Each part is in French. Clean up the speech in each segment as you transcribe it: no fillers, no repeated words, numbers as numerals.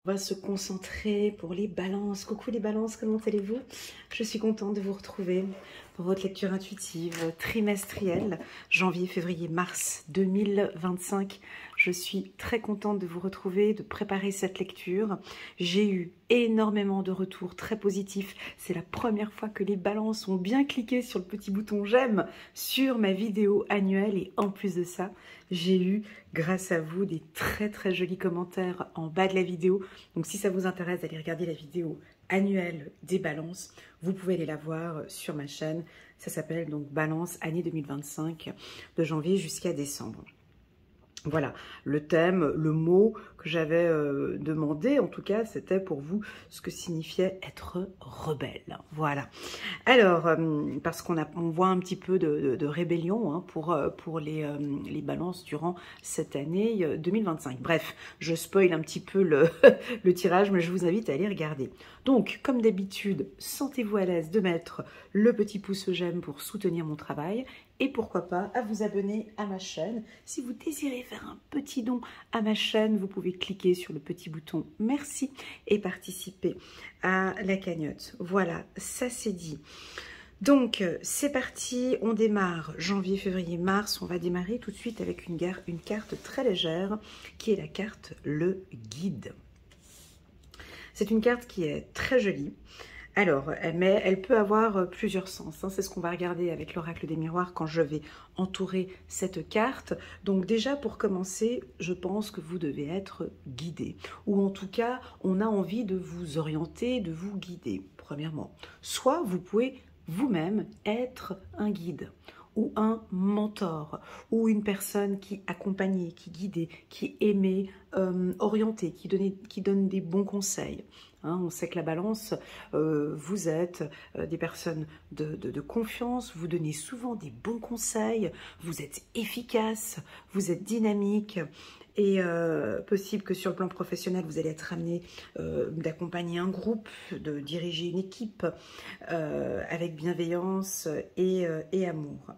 On va se concentrer pour les balances. Coucou les balances, comment allez-vous? Je suis contente de vous retrouver pour votre lecture intuitive trimestrielle, janvier, février, mars 2025. Je suis très contente de vous retrouver, de préparer cette lecture. J'ai eu énormément de retours très positifs. C'est la première fois que les balances ont bien cliqué sur le petit bouton j'aime sur ma vidéo annuelle. Et en plus de ça, j'ai eu, grâce à vous, des très jolis commentaires en bas de la vidéo. Donc si ça vous intéresse d'aller regarder la vidéo annuelle des balances, vous pouvez aller la voir sur ma chaîne. Ça s'appelle donc Balance année 2025, de janvier jusqu'à décembre. Voilà, le thème, le mot que j'avais demandé, en tout cas, c'était pour vous ce que signifiait être rebelle. Voilà. Alors, parce on voit un petit peu de rébellion hein, pour les balances durant cette année 2025. Bref, je spoil un petit peu le tirage, mais je vous invite à aller regarder. Donc, comme d'habitude, sentez-vous à l'aise de mettre le petit pouce j'aime pour soutenir mon travail. Et pourquoi pas à vous abonner à ma chaîne. Si vous désirez faire un petit don à ma chaîne, vous pouvez cliquer sur le petit bouton merci et participer à la cagnotte. Voilà, ça c'est dit. Donc c'est parti, on démarre janvier, février, mars. On va démarrer tout de suite avec une carte très légère qui est la carte le guide. C'est une carte qui est très jolie. Alors, mais elle peut avoir plusieurs sens. Hein. C'est ce qu'on va regarder avec l'oracle des miroirs quand je vais entourer cette carte. Donc déjà, pour commencer, je pense que vous devez être guidé. Ou en tout cas, on a envie de vous orienter, de vous guider, premièrement. Soit vous pouvez vous-même être un guide ou un mentor, ou une personne qui accompagnait, qui guidait, qui aimait orienter, qui donne des bons conseils. Hein, on sait que la balance, vous êtes des personnes de confiance, vous donnez souvent des bons conseils, vous êtes efficace, vous êtes dynamique, et possible que sur le plan professionnel, vous allez être amené d'accompagner un groupe, de diriger une équipe avec bienveillance et amour.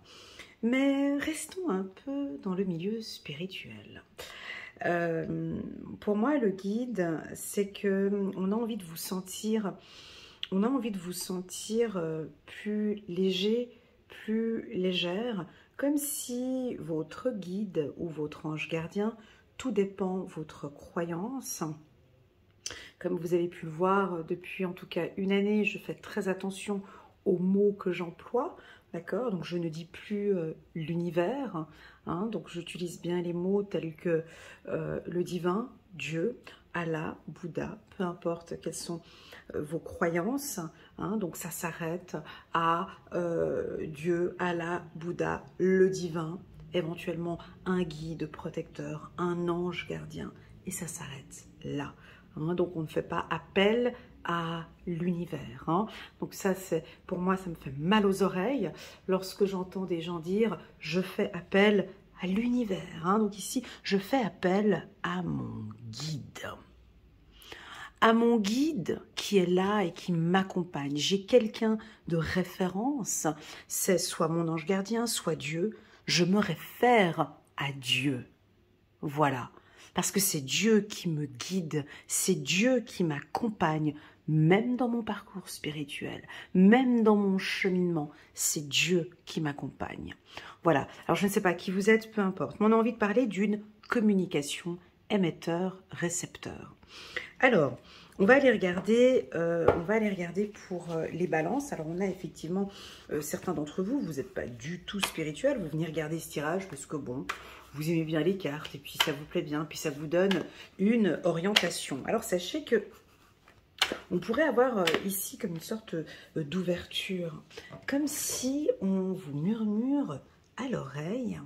Mais restons un peu dans le milieu spirituel. Pour moi, le guide, c'est que on a envie de vous sentir, plus léger, plus légère, comme si votre guide ou votre ange gardien, tout dépend de votre croyance. Comme vous avez pu le voir depuis en tout cas une année, je fais très attention aux mots que j'emploie. D'accord, donc je ne dis plus l'univers, hein, donc j'utilise bien les mots tels que le divin, Dieu, Allah, Bouddha, peu importe quelles sont vos croyances, hein, donc ça s'arrête à Dieu, Allah, Bouddha, le divin, éventuellement un guide protecteur, un ange gardien, et ça s'arrête là. Hein, donc on ne fait pas appel à l'univers. Hein. Donc ça, c'est pour moi, ça me fait mal aux oreilles lorsque j'entends des gens dire « je fais appel à l'univers hein. ». Donc ici, je fais appel à mon guide. À mon guide qui est là et qui m'accompagne. J'ai quelqu'un de référence, c'est soit mon ange gardien, soit Dieu. Je me réfère à Dieu. Voilà. Parce que c'est Dieu qui me guide, c'est Dieu qui m'accompagne, même dans mon parcours spirituel, même dans mon cheminement, c'est Dieu qui m'accompagne. Voilà, alors je ne sais pas qui vous êtes, peu importe, mais on a envie de parler d'une communication émetteur-récepteur. Alors, on va aller regarder pour les balances. Alors, on a effectivement certains d'entre vous, vous n'êtes pas du tout spirituel, vous venez regarder ce tirage parce que bon, vous aimez bien les cartes et puis ça vous plaît bien, puis ça vous donne une orientation. Alors, sachez que on pourrait avoir ici comme une sorte d'ouverture, comme si on vous murmure à l'oreille.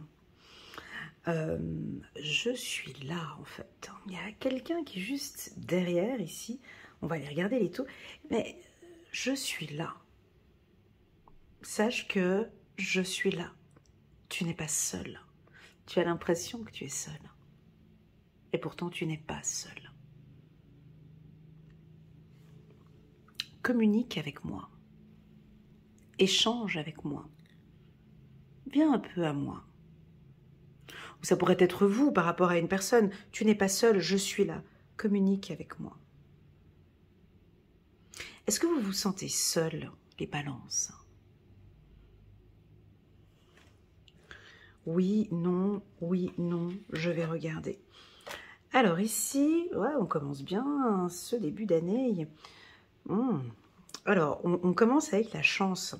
Je suis là en fait. Il y a quelqu'un qui est juste derrière ici. On va aller regarder les taux. Mais je suis là. Sache que je suis là. Tu n'es pas seul. Tu as l'impression que tu es seul. Et pourtant tu n'es pas seul. Communique avec moi. Échange avec moi. Viens un peu à moi. Ou ça pourrait être vous par rapport à une personne. Tu n'es pas seul, je suis là. Communique avec moi. Est-ce que vous vous sentez seul, les balances? Oui, non, je vais regarder. Alors ici, ouais, on commence bien ce début d'année. Alors, on commence avec la chance.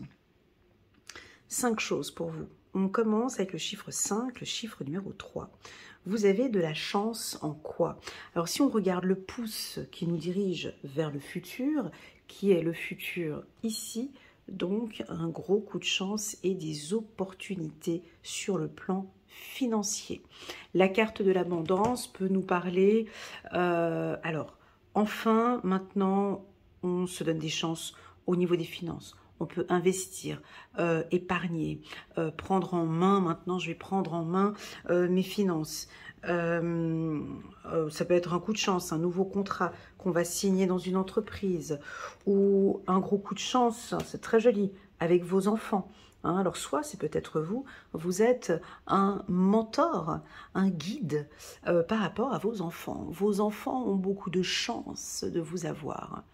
5 choses pour vous. On commence avec le chiffre 5, le chiffre numéro 3. Vous avez de la chance en quoi? Alors si on regarde le pouce qui nous dirige vers le futur, qui est le futur ici, donc un gros coup de chance et des opportunités sur le plan financier. La carte de l'abondance peut nous parler, alors enfin maintenant on se donne des chances au niveau des finances. On peut investir, épargner, prendre en main, maintenant je vais prendre en main mes finances. Ça peut être un coup de chance, un nouveau contrat qu'on va signer dans une entreprise ou un gros coup de chance, c'est très joli, avec vos enfants. Hein, alors soit c'est peut-être vous, vous êtes un mentor, un guide par rapport à vos enfants. Vos enfants ont beaucoup de chance de vous avoir.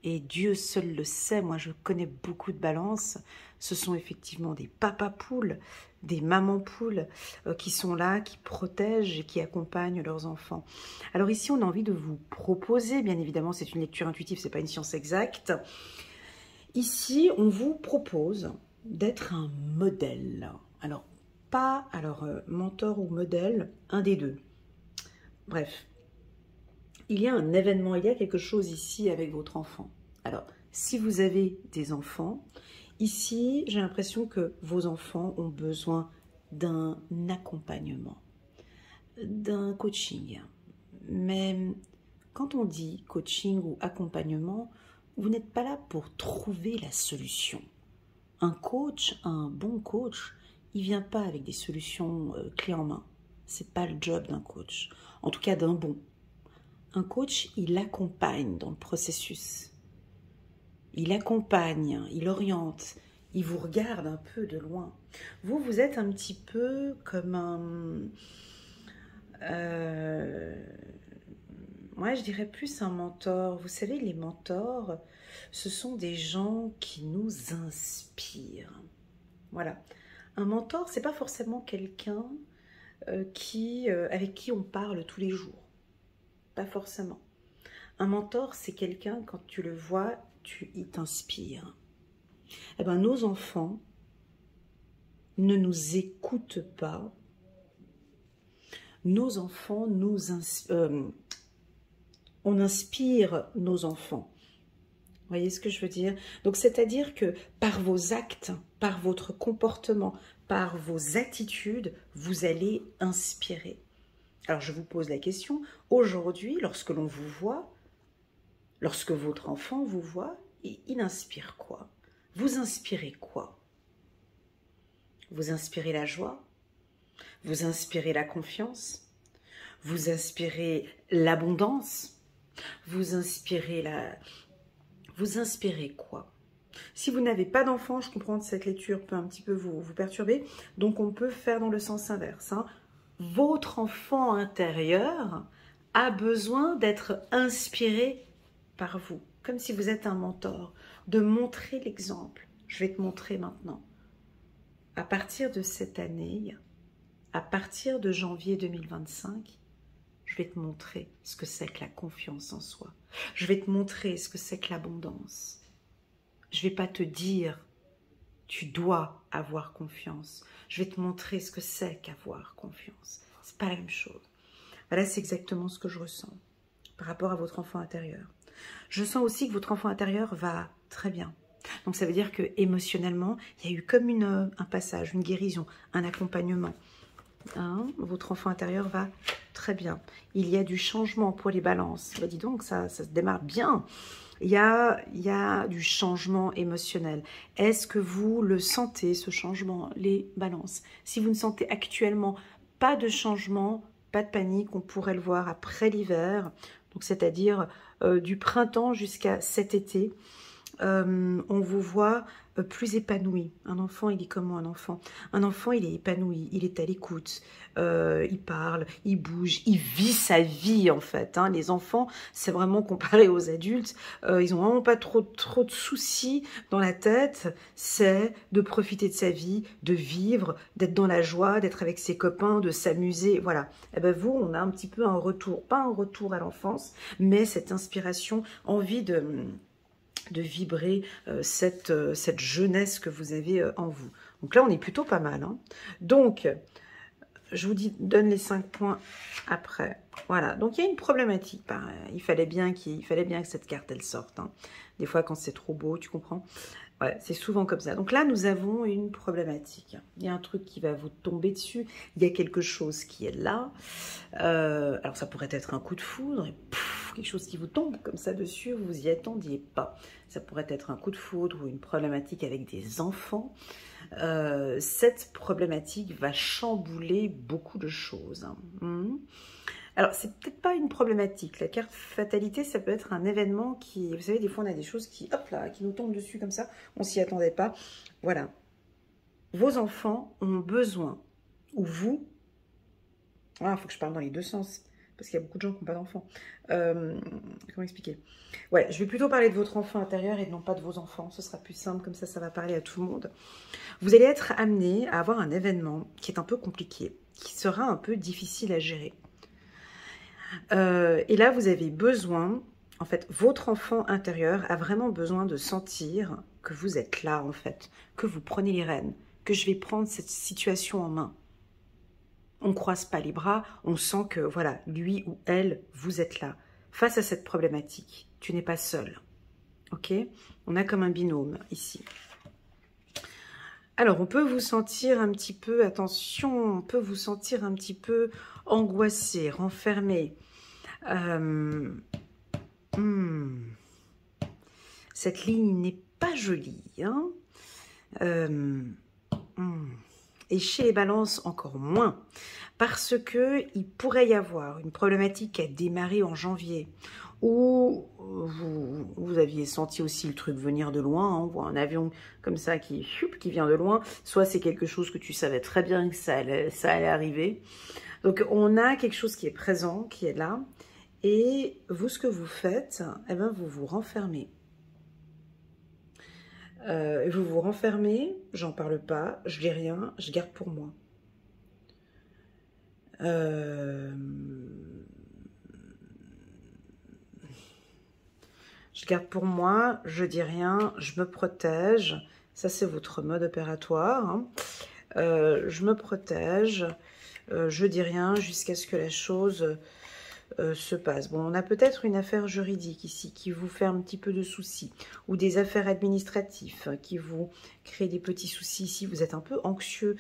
Et Dieu seul le sait, moi je connais beaucoup de balances, ce sont effectivement des papas poules, des mamans poules qui sont là, qui protègent et qui accompagnent leurs enfants. Alors ici on a envie de vous proposer, bien évidemment c'est une lecture intuitive, c'est pas une science exacte. Ici on vous propose d'être un modèle. Alors pas, mentor ou modèle, un des deux. Bref. Il y a un événement, il y a quelque chose ici avec votre enfant. Alors, si vous avez des enfants, ici, j'ai l'impression que vos enfants ont besoin d'un accompagnement, d'un coaching. Mais quand on dit coaching ou accompagnement, vous n'êtes pas là pour trouver la solution. Un coach, un bon coach, il ne vient pas avec des solutions clés en main. Ce n'est pas le job d'un coach, en tout cas d'un bon. Un coach, il accompagne dans le processus. Il accompagne, il oriente, il vous regarde un peu de loin. Vous, vous êtes un petit peu comme un... moi, je dirais plus un mentor. Vous savez, les mentors, ce sont des gens qui nous inspirent. Voilà. Un mentor, c'est pas forcément quelqu'un avec qui on parle tous les jours. Pas forcément. Un mentor, c'est quelqu'un, quand tu le vois, il t'inspire. Eh bien, nos enfants ne nous écoutent pas. Nos enfants on inspire nos enfants. Vous voyez ce que je veux dire? Donc, c'est-à-dire que par vos actes, par votre comportement, par vos attitudes, vous allez inspirer. Alors, je vous pose la question, aujourd'hui, lorsque l'on vous voit, lorsque votre enfant vous voit, il inspire quoi? Vous inspirez quoi? Vous inspirez la joie? Vous inspirez la confiance? Vous inspirez l'abondance? Vous inspirez Vous inspirez quoi? Si vous n'avez pas d'enfant, je comprends que cette lecture peut un petit peu vous perturber, donc on peut faire dans le sens inverse. Hein. Votre enfant intérieur a besoin d'être inspiré par vous, comme si vous êtes un mentor, de montrer l'exemple. Je vais te montrer maintenant. À partir de cette année, à partir de janvier 2025, je vais te montrer ce que c'est que la confiance en soi. Je vais te montrer ce que c'est que l'abondance. Je ne vais pas te dire, tu dois avoir confiance. Je vais te montrer ce que c'est qu'avoir confiance. Ce n'est pas la même chose. Voilà, c'est exactement ce que je ressens par rapport à votre enfant intérieur. Je sens aussi que votre enfant intérieur va très bien. Donc ça veut dire que émotionnellement, il y a eu comme un passage, une guérison, un accompagnement. Hein, votre enfant intérieur va très bien. Il y a du changement pour les balances. Bah, dis donc, ça se démarre bien. Il y a du changement émotionnel. Est-ce que vous le sentez, ce changement, les balances? Si vous ne sentez actuellement pas de changement, pas de panique, on pourrait le voir après l'hiver, donc c'est-à-dire du printemps jusqu'à cet été. On vous voit plus épanoui. Un enfant, il est comment un enfant? Un enfant, il est épanoui, il est à l'écoute, il parle, il bouge, il vit sa vie en fait. Hein. Les enfants, c'est vraiment comparé aux adultes, ils ont vraiment pas trop de soucis dans la tête. C'est de profiter de sa vie, de vivre, d'être dans la joie, d'être avec ses copains, de s'amuser. Voilà. Et ben vous, on a un petit peu un retour, pas un retour à l'enfance, mais cette inspiration, envie de vibrer cette jeunesse que vous avez en vous. Donc là, on est plutôt pas mal. Hein. Donc, je vous donne les 5 points après. Voilà, donc il y a une problématique. Ben, il fallait bien que cette carte, elle sorte. Hein. Des fois, quand c'est trop beau, tu comprends? Ouais, c'est souvent comme ça. Donc là, nous avons une problématique. Il y a un truc qui va vous tomber dessus. Il y a quelque chose qui est là. Alors, ça pourrait être un coup de foudre. Et pouf, quelque chose qui vous tombe comme ça dessus. Vous y attendiez pas. Ça pourrait être un coup de foudre ou une problématique avec des enfants. Cette problématique va chambouler beaucoup de choses. Hein. Alors, c'est peut-être pas une problématique. La carte fatalité, ça peut être un événement qui... Vous savez, des fois, on a des choses qui, hop là, qui nous tombent dessus comme ça. On s'y attendait pas. Voilà. Vos enfants ont besoin, ou vous... Ah, il faut que je parle dans les deux sens, parce qu'il y a beaucoup de gens qui n'ont pas d'enfants. Comment expliquer? Ouais, je vais plutôt parler de votre enfant intérieur et non pas de vos enfants. Ce sera plus simple, comme ça va parler à tout le monde. Vous allez être amené à avoir un événement qui est un peu compliqué, qui sera un peu difficile à gérer. Et là, vous avez besoin, en fait, votre enfant intérieur a vraiment besoin de sentir que vous êtes là, en fait, que vous prenez les rênes, que je vais prendre cette situation en main. On ne croise pas les bras, on sent que, voilà, lui ou elle, vous êtes là. Face à cette problématique, tu n'es pas seul, ok? On a comme un binôme, ici. Alors, on peut vous sentir un petit peu, attention, on peut vous sentir un petit peu angoissé, renfermé. Cette ligne n'est pas jolie. Hein. Et chez les balances, encore moins. Parce qu'il pourrait y avoir une problématique qui a démarré en janvier, où vous aviez senti aussi le truc venir de loin, hein, on voit un avion comme ça qui vient de loin, soit c'est quelque chose que tu savais très bien que ça allait arriver. Donc on a quelque chose qui est présent, qui est là, et vous, ce que vous faites, eh ben, vous vous renfermez. Vous vous renfermez, j'en parle pas, je dis rien, je garde pour moi. Je garde pour moi, je dis rien, je me protège. Ça, c'est votre mode opératoire. Hein. Je me protège, je dis rien jusqu'à ce que la chose se passe. Bon, on a peut-être une affaire juridique ici qui vous fait un petit peu de soucis, ou des affaires administratives qui vous créent des petits soucis ici. Vous êtes un peu anxieux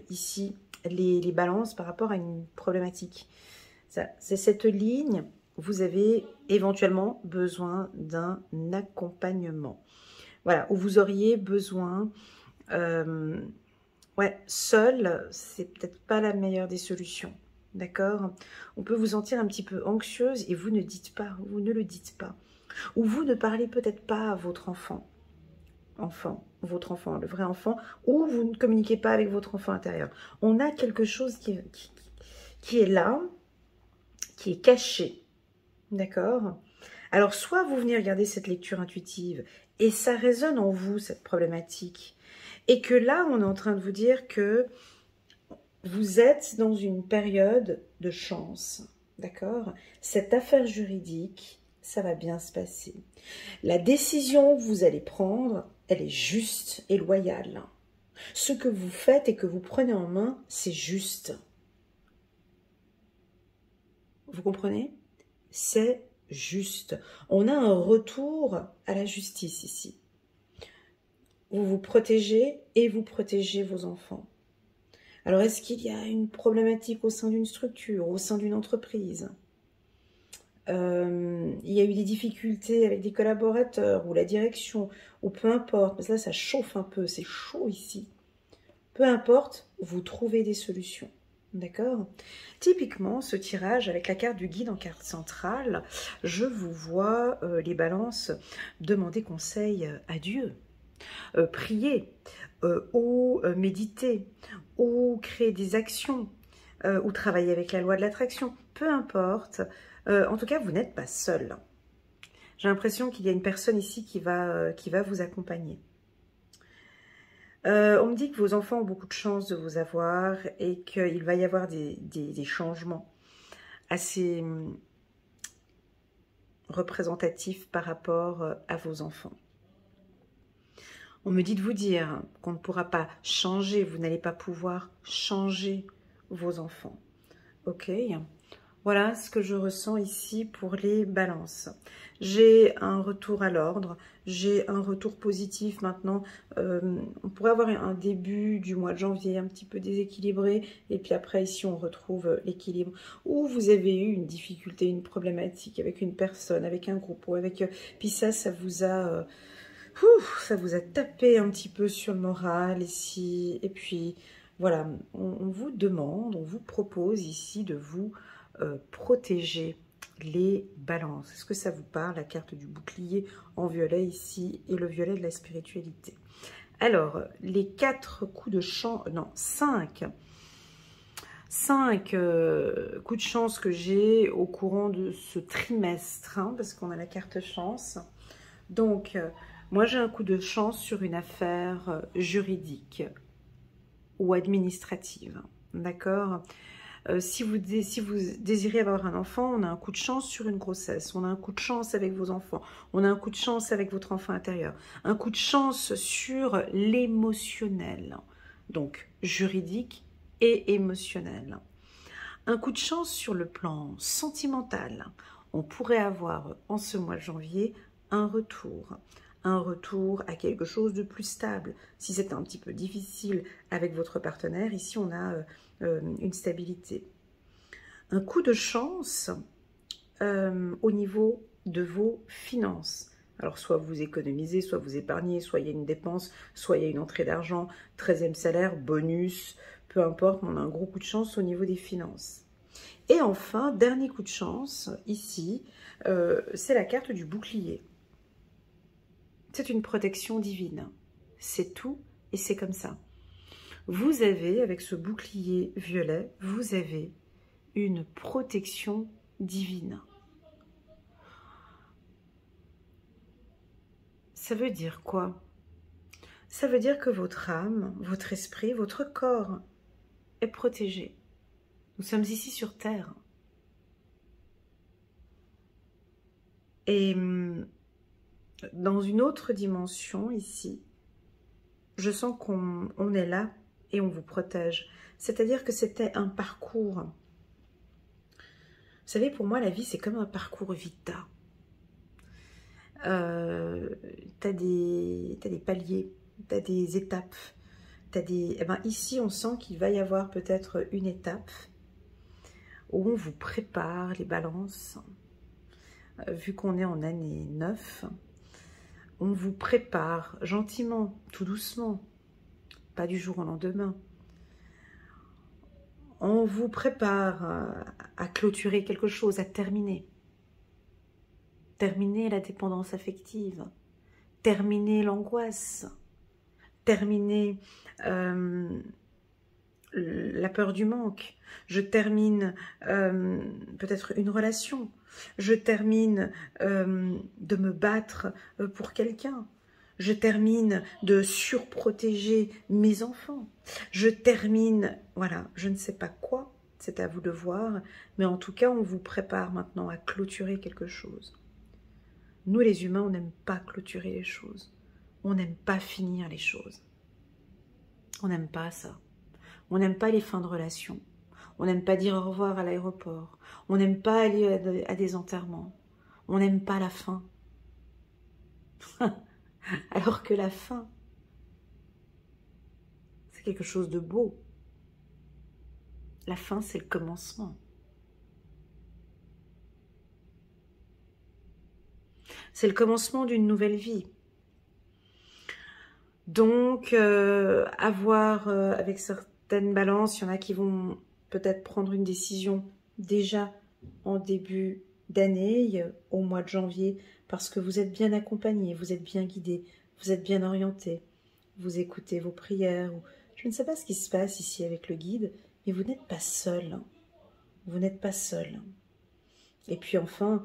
ici, les balances par rapport à une problématique. C'est cette ligne, vous avez éventuellement besoin d'un accompagnement. Voilà, où vous auriez besoin... ouais, seul, c'est peut-être pas la meilleure des solutions. D'accord? On peut vous sentir un petit peu anxieuse et vous ne dites pas, vous ne le dites pas. Ou vous ne parlez peut-être pas à votre enfant. Votre enfant, le vrai enfant, ou vous ne communiquez pas avec votre enfant intérieur. On a quelque chose qui est là, qui est caché. D'accord? Alors, soit vous venez regarder cette lecture intuitive et ça résonne en vous, cette problématique. Et que là, on est en train de vous dire que vous êtes dans une période de chance, d'accord? Cette affaire juridique, ça va bien se passer. La décision que vous allez prendre, elle est juste et loyale. Ce que vous faites et que vous prenez en main, c'est juste. Vous comprenez? C'est juste. On a un retour à la justice ici. Vous vous protégez et vous protégez vos enfants. Alors, est-ce qu'il y a une problématique au sein d'une structure, au sein d'une entreprise? Il y a eu des difficultés avec des collaborateurs ou la direction, ou peu importe. Parce que là, ça chauffe un peu, c'est chaud ici. Peu importe, vous trouvez des solutions. D'accord? Typiquement, ce tirage avec la carte du guide en carte centrale, je vous vois, les balances, demander conseil à Dieu. prier, ou méditer, ou créer des actions, ou travailler avec la loi de l'attraction, peu importe. En tout cas, vous n'êtes pas seul. J'ai l'impression qu'il y a une personne ici qui va vous accompagner. On me dit que vos enfants ont beaucoup de chance de vous avoir et qu'il va y avoir des changements assez représentatifs par rapport à vos enfants. On me dit de vous dire qu'on ne pourra pas changer, vous n'allez pas pouvoir changer vos enfants. Ok, voilà ce que je ressens ici pour les balances. J'ai un retour à l'ordre, j'ai un retour positif maintenant. On pourrait avoir un début du mois de janvier un petit peu déséquilibré, et puis après ici on retrouve l'équilibre. Ou vous avez eu une difficulté, une problématique avec une personne, avec un groupe, ou avec... Puis ça vous a... ça vous a tapé un petit peu sur le moral ici. Et puis voilà, on vous demande, on vous propose ici de vous protéger les balances. Est-ce que ça vous parle, la carte du bouclier en violet ici et le violet de la spiritualité? Alors, les 4 coups de chance, non, 5 coups de chance que j'ai au courant de ce trimestre, hein, parce qu'on a la carte chance. Donc, moi j'ai un coup de chance sur une affaire juridique ou administrative, d'accord? Si vous désirez avoir un enfant, on a un coup de chance sur une grossesse, on a un coup de chance avec vos enfants, on a un coup de chance avec votre enfant intérieur, un coup de chance sur l'émotionnel, donc juridique et émotionnel. Un coup de chance sur le plan sentimental. On pourrait avoir en ce mois de janvier un retour à quelque chose de plus stable. Si c'est un petit peu difficile avec votre partenaire, ici on a une stabilité. Un coup de chance au niveau de vos finances. Alors soit vous économisez, soit vous épargnez, soit il y a une dépense, soit il y a une entrée d'argent, 13e salaire, bonus, peu importe, on a un gros coup de chance au niveau des finances. Et enfin, dernier coup de chance, ici, c'est la carte du bouclier. C'est une protection divine. C'est tout et c'est comme ça. Vous avez, avec ce bouclier violet, vous avez une protection divine. Ça veut dire quoi? Ça veut dire que votre âme, votre esprit, votre corps est protégé. Nous sommes ici sur Terre. Et dans une autre dimension ici, je sens qu'on est là et on vous protège. C'est-à-dire que c'était un parcours. Vous savez, pour moi, la vie, c'est comme un parcours vita. T'as des paliers, t'as des étapes. Eh ben, ici, on sent qu'il va y avoir peut-être une étape où on vous prépare les balances. Vu qu'on est en année 9, on vous prépare gentiment, tout doucement, pas du jour au lendemain. On vous prépare à clôturer quelque chose, à terminer. Terminer la dépendance affective, terminer l'angoisse, terminer la peur du manque. Je termine peut-être une relation. Je termine de me battre pour quelqu'un. Je termine de surprotéger mes enfants. Je termine, voilà, je ne sais pas quoi, c'est à vous de voir, mais en tout cas, on vous prépare maintenant à clôturer quelque chose. Nous, les humains, on n'aime pas clôturer les choses. On n'aime pas finir les choses. On n'aime pas ça. On n'aime pas les fins de relation. On n'aime pas dire au revoir à l'aéroport. On n'aime pas aller à des enterrements. On n'aime pas la fin. Alors que la fin, c'est quelque chose de beau. La fin, c'est le commencement. C'est le commencement d'une nouvelle vie. Donc, avoir avec certaines balances, il y en a qui vont peut-être prendre une décision déjà en début d'année, au mois de janvier, parce que vous êtes bien accompagné, vous êtes bien guidé, vous êtes bien orienté, vous écoutez vos prières, ou je ne sais pas ce qui se passe ici avec le guide, mais vous n'êtes pas seul, vous n'êtes pas seul. Et puis enfin,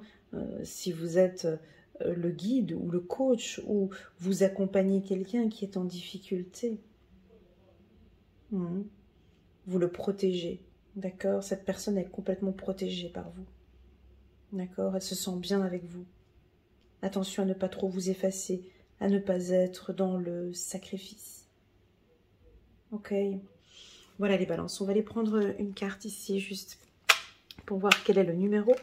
si vous êtes le guide ou le coach, ou vous accompagnez quelqu'un qui est en difficulté, vous le protégez, d'accord? Cette personne est complètement protégée par vous, d'accord? Elle se sent bien avec vous. Attention à ne pas trop vous effacer, à ne pas être dans le sacrifice. Ok? Voilà les balances. On va aller prendre une carte ici, juste pour voir quel est le numéro.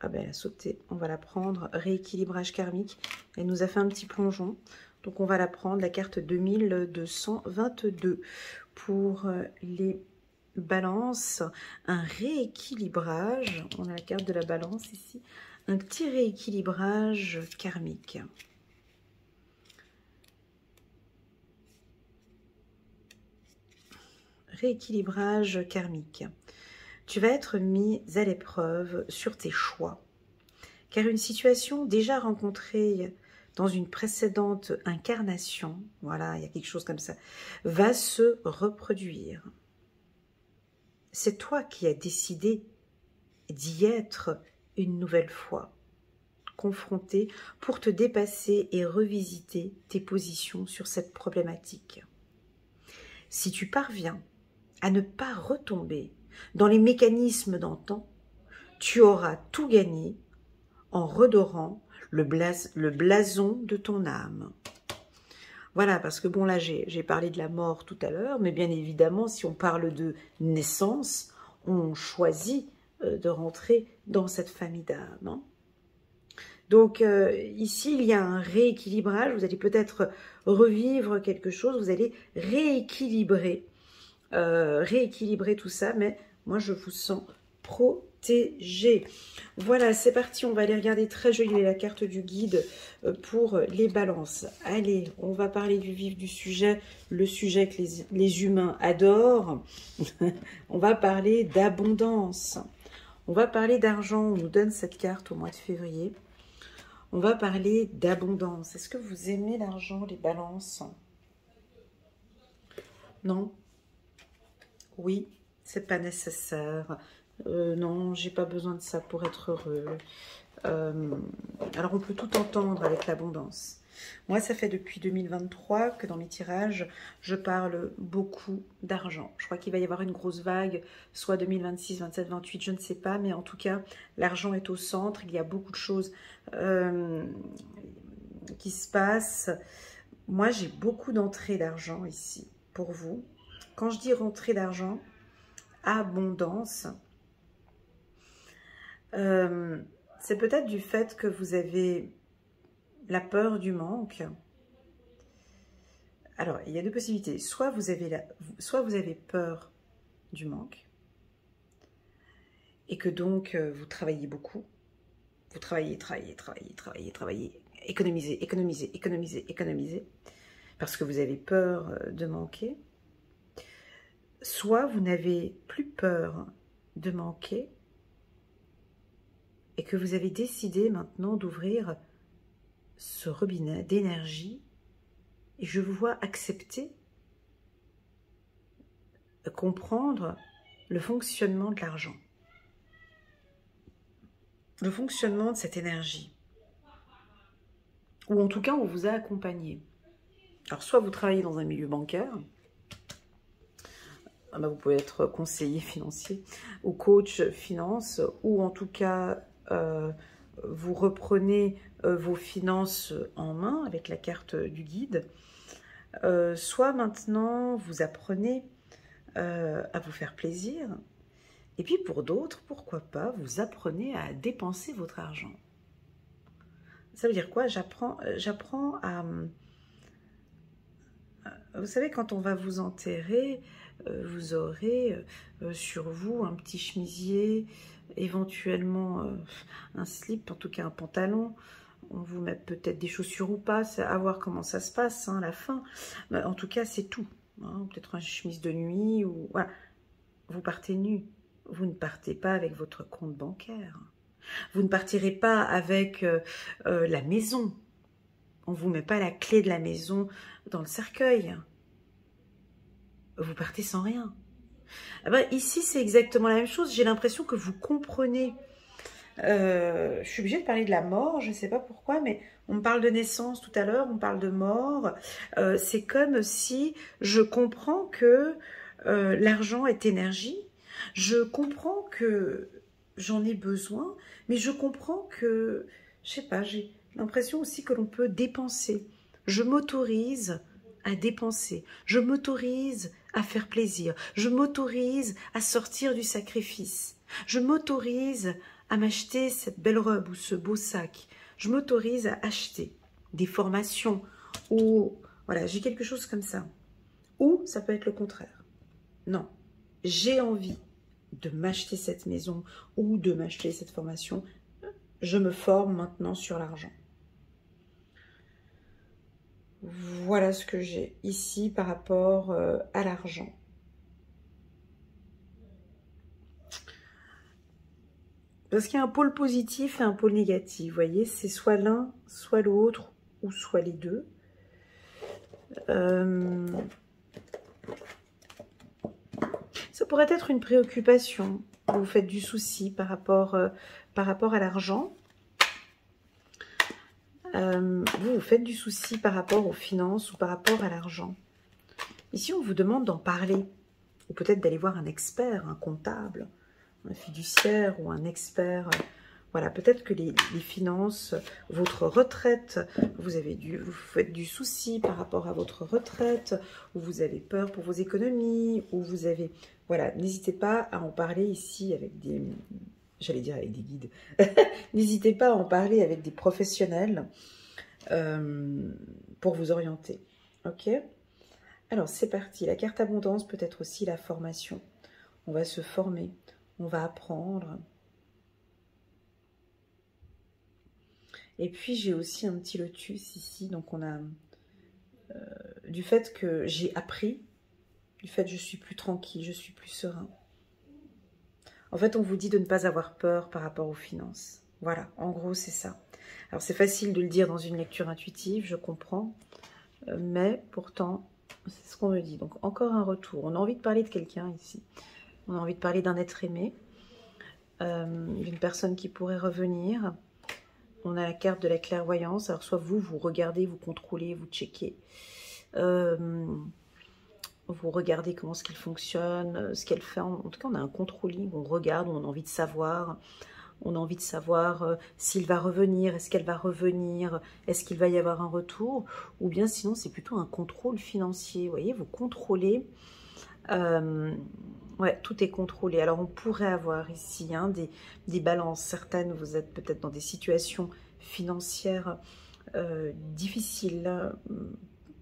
Ah ben, elle a sauté. On va la prendre. Rééquilibrage karmique. Elle nous a fait un petit plongeon. Donc, on va la prendre, la carte 2222. Pour les balances, un rééquilibrage. On a la carte de la balance ici. Un petit rééquilibrage karmique. Rééquilibrage karmique. Tu vas être mis à l'épreuve sur tes choix, car une situation déjà rencontrée dans une précédente incarnation, voilà, il y a quelque chose comme ça, va se reproduire. C'est toi qui as décidé d'y être une nouvelle fois, confronté pour te dépasser et revisiter tes positions sur cette problématique. Si tu parviens à ne pas retomber dans les mécanismes d'antan, tu auras tout gagné en redorant le blason de ton âme. Voilà, parce que bon, là, j'ai parlé de la mort tout à l'heure, mais bien évidemment, si on parle de naissance, on choisit de rentrer dans cette famille d'âme. Hein. Donc, ici, il y a un rééquilibrage. Vous allez peut-être revivre quelque chose. Vous allez rééquilibrer tout ça. Mais moi, je vous sens protégé. Voilà, c'est parti. On va aller regarder très jolie la carte du guide pour les balances. Allez, on va parler du vif du sujet. Le sujet que les humains adorent. On va parler d'abondance. On va parler d'argent. On nous donne cette carte au mois de février. On va parler d'abondance. Est-ce que vous aimez l'argent, les balances? Non? Oui, c'est pas nécessaire. Non, j'ai pas besoin de ça pour être heureux. Alors, on peut tout entendre avec l'abondance. Moi, ça fait depuis 2023 que dans mes tirages, je parle beaucoup d'argent. Je crois qu'il va y avoir une grosse vague, soit 2026, 27, 28, je ne sais pas. Mais en tout cas, l'argent est au centre. Il y a beaucoup de choses qui se passent. Moi, j'ai beaucoup d'entrées d'argent ici pour vous. Quand je dis rentrée d'argent, abondance, c'est peut-être du fait que vous avez la peur du manque. Alors, il y a deux possibilités. Soit vous avez peur du manque et que donc vous travaillez beaucoup. Vous travaillez, économisez, parce que vous avez peur de manquer. Soit vous n'avez plus peur de manquer et que vous avez décidé maintenant d'ouvrir ce robinet d'énergie et je vous vois accepter, comprendre le fonctionnement de l'argent, le fonctionnement de cette énergie, ou en tout cas on vous a accompagné. Alors soit vous travaillez dans un milieu bancaire, vous pouvez être conseiller financier ou coach finance, ou en tout cas vous reprenez vos finances en main avec la carte du guide, soit maintenant vous apprenez à vous faire plaisir, et puis pour d'autres, pourquoi pas, vous apprenez à dépenser votre argent. Ça veut dire quoi? J'apprends à... Vous savez, quand on va vous enterrer, vous aurez sur vous un petit chemisier, éventuellement un slip, en tout cas un pantalon. On vous met peut-être des chaussures ou pas, c'est à voir comment ça se passe à la fin. Mais en tout cas, c'est tout. Hein, peut-être une chemise de nuit, ou voilà. Vous partez nu. Vous ne partez pas avec votre compte bancaire. Vous ne partirez pas avec la maison. On ne vous met pas la clé de la maison dans le cercueil. Vous partez sans rien. Ah ben, ici, c'est exactement la même chose. J'ai l'impression que vous comprenez. Je suis obligée de parler de la mort, je ne sais pas pourquoi, mais on me parle de naissance tout à l'heure, on parle de mort. C'est comme si je comprends que l'argent est énergie. Je comprends que j'en ai besoin, mais je comprends que, je sais pas, j'ai l'impression aussi que l'on peut dépenser. Je m'autorise à dépenser. Je m'autorise à faire plaisir. Je m'autorise à sortir du sacrifice. Je m'autorise à m'acheter cette belle robe ou ce beau sac. Je m'autorise à acheter des formations ou voilà, j'ai quelque chose comme ça. Ou ça peut être le contraire. Non, j'ai envie de m'acheter cette maison ou de m'acheter cette formation. Je me forme maintenant sur l'argent. Voilà ce que j'ai ici par rapport à l'argent. Parce qu'il y a un pôle positif et un pôle négatif. Vous voyez, c'est soit l'un, soit l'autre, ou soit les deux. Ça pourrait être une préoccupation. Vous faites du souci par rapport à l'argent. Vous faites du souci par rapport aux finances ou par rapport à l'argent. Ici, on vous demande d'en parler. Ou peut-être d'aller voir un expert, un comptable, un fiduciaire ou un expert. Voilà, peut-être que les finances, votre retraite, vous faites du souci par rapport à votre retraite, ou vous avez peur pour vos économies, ou vous avez... Voilà, n'hésitez pas à en parler ici avec des... J'allais dire avec des guides. N'hésitez pas à en parler avec des professionnels pour vous orienter. Ok ? Alors, c'est parti. La carte abondance peut être aussi la formation. On va se former, on va apprendre. Et puis, j'ai aussi un petit lotus ici. Donc, on a du fait que j'ai appris, du fait que je suis plus tranquille, je suis plus serein. En fait, on vous dit de ne pas avoir peur par rapport aux finances. Voilà, en gros, c'est ça. Alors, c'est facile de le dire dans une lecture intuitive, je comprends. Mais pourtant, c'est ce qu'on me dit. Donc, encore un retour. On a envie de parler de quelqu'un ici. On a envie de parler d'un être aimé, d'une personne qui pourrait revenir. On a la carte de la clairvoyance. Alors, soit vous regardez, vous contrôlez, vous checkez. Vous regardez comment ce qu'il fonctionne, ce qu'elle fait. En tout cas, on a un controlling. On regarde, on a envie de savoir. On a envie de savoir s'il va revenir, est-ce qu'elle va revenir, est-ce qu'il va y avoir un retour, ou bien sinon c'est plutôt un contrôle financier. Vous voyez, vous contrôlez, ouais, tout est contrôlé. Alors on pourrait avoir ici des balances. Certaines, vous êtes peut-être dans des situations financières difficiles,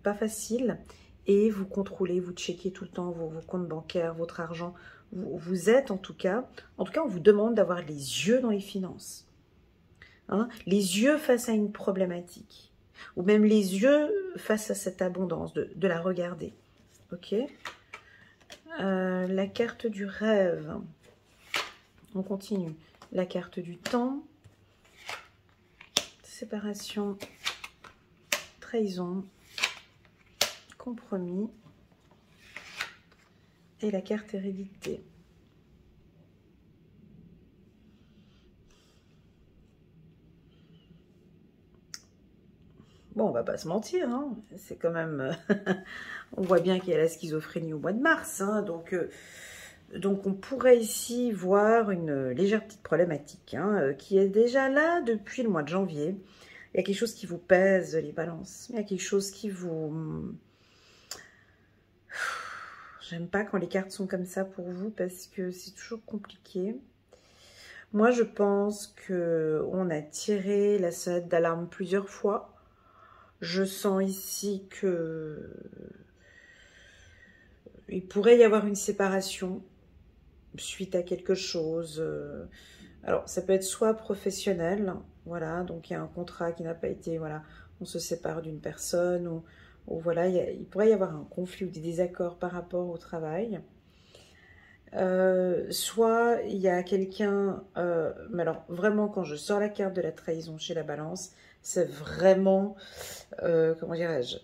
pas faciles, et vous contrôlez, vous checkez tout le temps vos comptes bancaires, votre argent. Vous êtes en tout cas, on vous demande d'avoir les yeux dans les finances. Hein, les yeux face à une problématique. Ou même les yeux face à cette abondance, de la regarder. Ok. La carte du rêve. On continue. La carte du temps. Séparation. Trahison. Compromis. Et la carte hérédité. Bon, on va pas se mentir, hein. C'est quand même... on voit bien qu'il y a la schizophrénie au mois de mars, hein. Donc on pourrait ici voir une légère petite problématique, hein, qui est déjà là depuis le mois de janvier. Il y a quelque chose qui vous pèse, les balances. Il y a quelque chose qui vous... J'aime pas quand les cartes sont comme ça pour vous parce que c'est toujours compliqué. Moi, je pense qu'on a tiré la sonnette d'alarme plusieurs fois. Je sens ici que il pourrait y avoir une séparation suite à quelque chose. Alors, ça peut être soit professionnel, voilà, donc il y a un contrat qui n'a pas été, voilà, on se sépare d'une personne, ou voilà, il pourrait y avoir un conflit ou des désaccords par rapport au travail. Soit il y a quelqu'un, mais alors vraiment quand je sors la carte de la trahison chez la balance, C'est vraiment, comment dirais-je,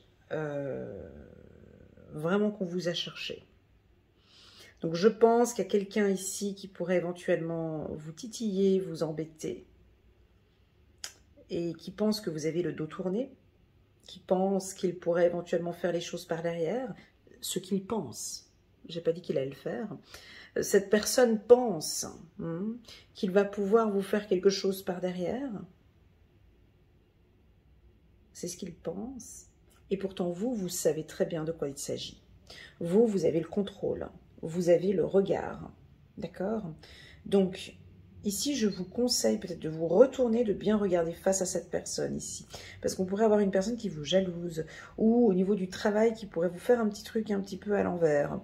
vraiment qu'on vous a cherché. Donc je pense qu'il y a quelqu'un ici qui pourrait éventuellement vous titiller, vous embêter, et qui pense que vous avez le dos tourné, qui pense qu'il pourrait éventuellement faire les choses par derrière, ce qu'il pense. Je n'ai pas dit qu'il allait le faire. Cette personne pense qu'il va pouvoir vous faire quelque chose par derrière. C'est ce qu'il pense. Et pourtant, vous savez très bien de quoi il s'agit. Vous avez le contrôle. Vous avez le regard. D'accord? Donc, ici, je vous conseille peut-être de vous retourner, de bien regarder face à cette personne ici. Parce qu'on pourrait avoir une personne qui vous jalouse, ou au niveau du travail, qui pourrait vous faire un petit truc un petit peu à l'envers.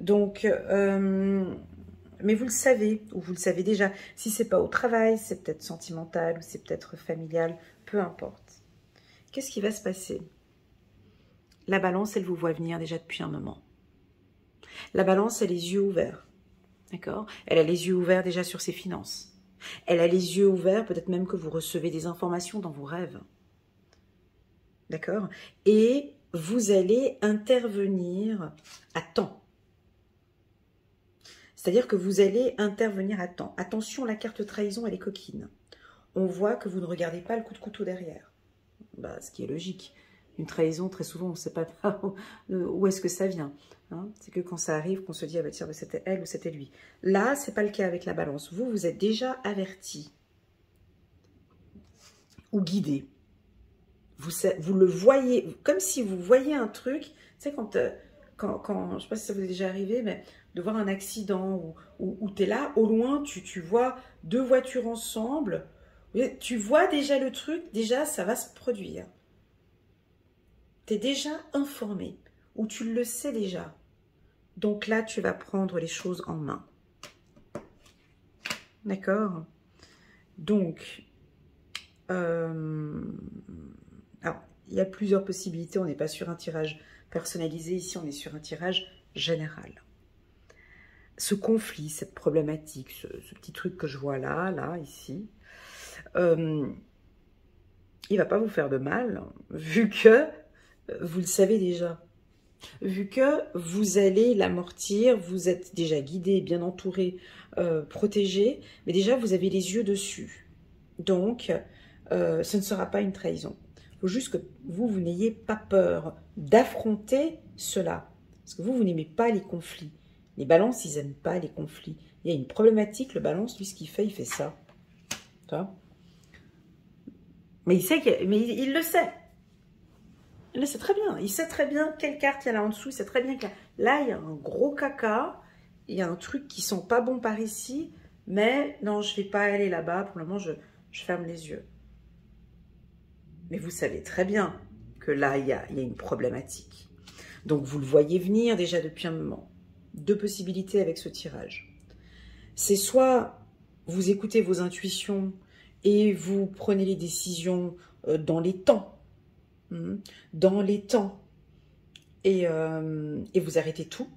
Donc, mais vous le savez, ou vous le savez déjà. Si c'est pas au travail, c'est peut-être sentimental, ou c'est peut-être familial, peu importe. Qu'est-ce qui va se passer? La balance, elle vous voit venir déjà depuis un moment. La balance, elle a les yeux ouverts. D'accord? Elle a les yeux ouverts déjà sur ses finances. Elle a les yeux ouverts, peut-être même que vous recevez des informations dans vos rêves. D'accord? Et vous allez intervenir à temps. C'est-à-dire que vous allez intervenir à temps. Attention, la carte trahison, elle est coquine. On voit que vous ne regardez pas le coup de couteau derrière. Bah, ce qui est logique. Une trahison, très souvent, on ne sait pas où est-ce que ça vient. Hein. C'est que quand ça arrive, qu'on se dit, ah bah tiens, c'était elle ou c'était lui. Là, ce n'est pas le cas avec la balance. Vous, vous êtes déjà averti ou guidé. Vous le voyez, comme si vous voyez un truc. Tu sais, quand je ne sais pas si ça vous est déjà arrivé, mais de voir un accident où tu es là, au loin, tu vois deux voitures ensemble. Tu vois déjà le truc, déjà, ça va se produire. Tu es déjà informé, ou tu le sais déjà. Donc là, tu vas prendre les choses en main. D'accord? Donc, alors, il y a plusieurs possibilités. On n'est pas sur un tirage personnalisé. Ici, on est sur un tirage général. Ce conflit, cette problématique, ce petit truc que je vois là, ici, il ne va pas vous faire de mal, vu que vous le savez déjà. Vu que vous allez l'amortir, vous êtes déjà guidé, bien entouré, protégé, mais déjà vous avez les yeux dessus. Donc, ce ne sera pas une trahison. Il faut juste que vous n'ayez pas peur d'affronter cela. Parce que vous n'aimez pas les conflits. Les balances, ils n'aiment pas les conflits. Il y a une problématique, le balance, lui, ce qu'il fait, il fait ça. Tu vois? Mais il le sait. Il le sait très bien. Il sait très bien quelle carte il y a là en dessous. Il sait très bien que là, il y a un gros caca. Il y a un truc qui sent pas bon par ici. Mais non, je ne vais pas aller là-bas. Pour le moment, je ferme les yeux. Mais vous savez très bien que là, il y a une problématique. Donc, vous le voyez venir déjà depuis un moment. Deux possibilités avec ce tirage. C'est soit vous écoutez vos intuitions et vous prenez les décisions dans les temps. Dans les temps. Et vous arrêtez tout.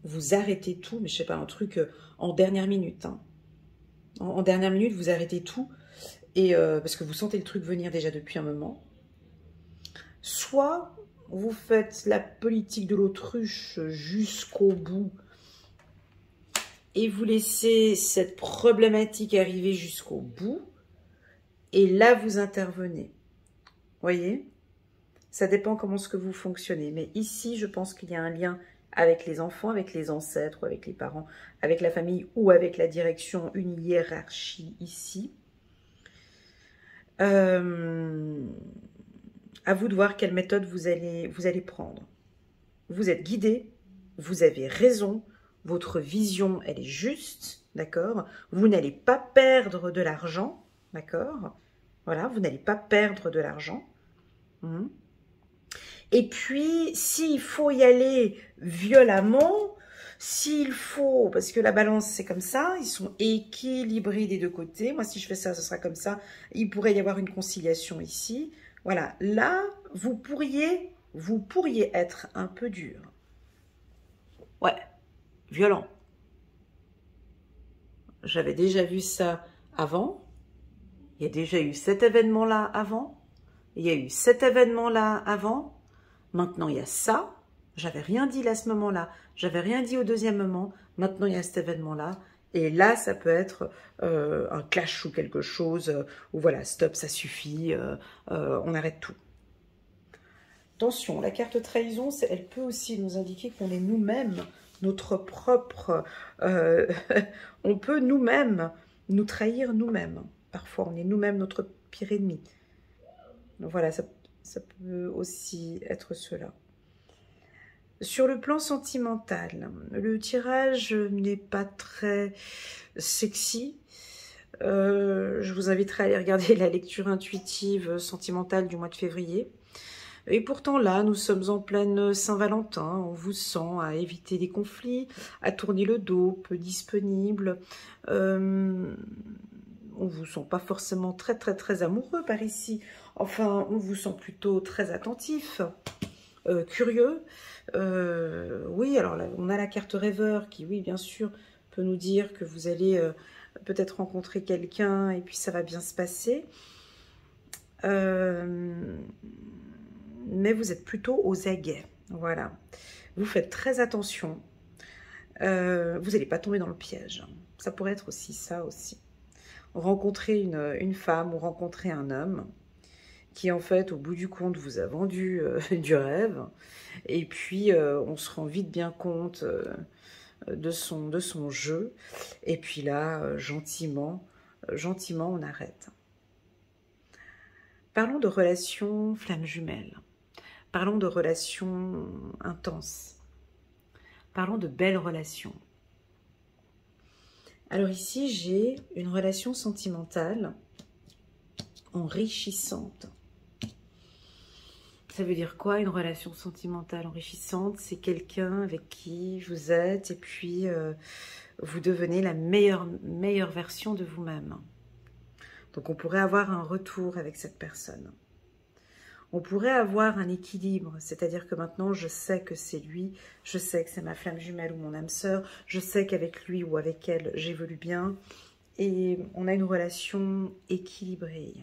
Vous arrêtez tout, mais je sais pas, un truc en dernière minute. Hein. En dernière minute, vous arrêtez tout. Et parce que vous sentez le truc venir déjà depuis un moment. Soit vous faites la politique de l'autruche jusqu'au bout et vous laissez cette problématique arriver jusqu'au bout. Et là, vous intervenez. Voyez ? Ça dépend comment est-ce que vous fonctionnez. Mais ici, je pense qu'il y a un lien avec les enfants, avec les ancêtres, ou avec les parents, avec la famille ou avec la direction, une hiérarchie ici. À vous de voir quelle méthode vous allez prendre. Vous êtes guidé, vous avez raison, votre vision, elle est juste, d'accord? Vous n'allez pas perdre de l'argent, d'accord? Voilà, vous n'allez pas perdre de l'argent. Et puis, s'il faut y aller violemment, s'il faut, parce que la balance, c'est comme ça, ils sont équilibrés des deux côtés. Moi, si je fais ça, ce sera comme ça. Il pourrait y avoir une conciliation ici. Voilà, là, vous pourriez être un peu dur. Ouais, violent. J'avais déjà vu ça avant. Il y a déjà eu cet événement-là avant. Il y a eu cet événement-là avant, maintenant il y a ça. J'avais rien dit là à ce moment-là, j'avais rien dit au deuxième moment, maintenant il y a cet événement-là. Et là, ça peut être un clash ou quelque chose où voilà, stop, ça suffit, on arrête tout. Attention, la carte trahison, elle peut aussi nous indiquer qu'on est nous-mêmes, notre propre... on peut nous-mêmes nous trahir nous-mêmes. Parfois, on est nous-mêmes notre pire ennemi. Donc voilà, ça peut aussi être cela. Sur le plan sentimental, le tirage n'est pas très sexy. Je vous inviterai à aller regarder la lecture intuitive sentimentale du mois de février. Et pourtant là, nous sommes en pleine Saint-Valentin, on vous sent à éviter des conflits, à tourner le dos, peu disponible. On vous sent pas forcément très amoureux par ici. Enfin, on vous sent plutôt très attentif, curieux. Oui, alors là, on a la carte rêveur qui, oui, bien sûr, peut nous dire que vous allez peut-être rencontrer quelqu'un et puis ça va bien se passer. Mais vous êtes plutôt aux aguets, voilà. Vous faites très attention. Vous n'allez pas tomber dans le piège. Ça pourrait être aussi ça aussi. Rencontrer une femme ou rencontrer un homme qui, en fait, au bout du compte, vous a vendu du rêve. Et puis, on se rend vite bien compte de son jeu. Et puis là, gentiment, on arrête. Parlons de relations flammes jumelles. Parlons de relations intenses. Parlons de belles relations. Alors ici, j'ai une relation sentimentale enrichissante. Ça veut dire quoi, une relation sentimentale enrichissante? C'est quelqu'un avec qui vous êtes et puis vous devenez la meilleure version de vous-même. Donc on pourrait avoir un retour avec cette personne. On pourrait avoir un équilibre, c'est-à-dire que maintenant je sais que c'est lui, je sais que c'est ma flamme jumelle ou mon âme sœur, je sais qu'avec lui ou avec elle j'évolue bien et on a une relation équilibrée.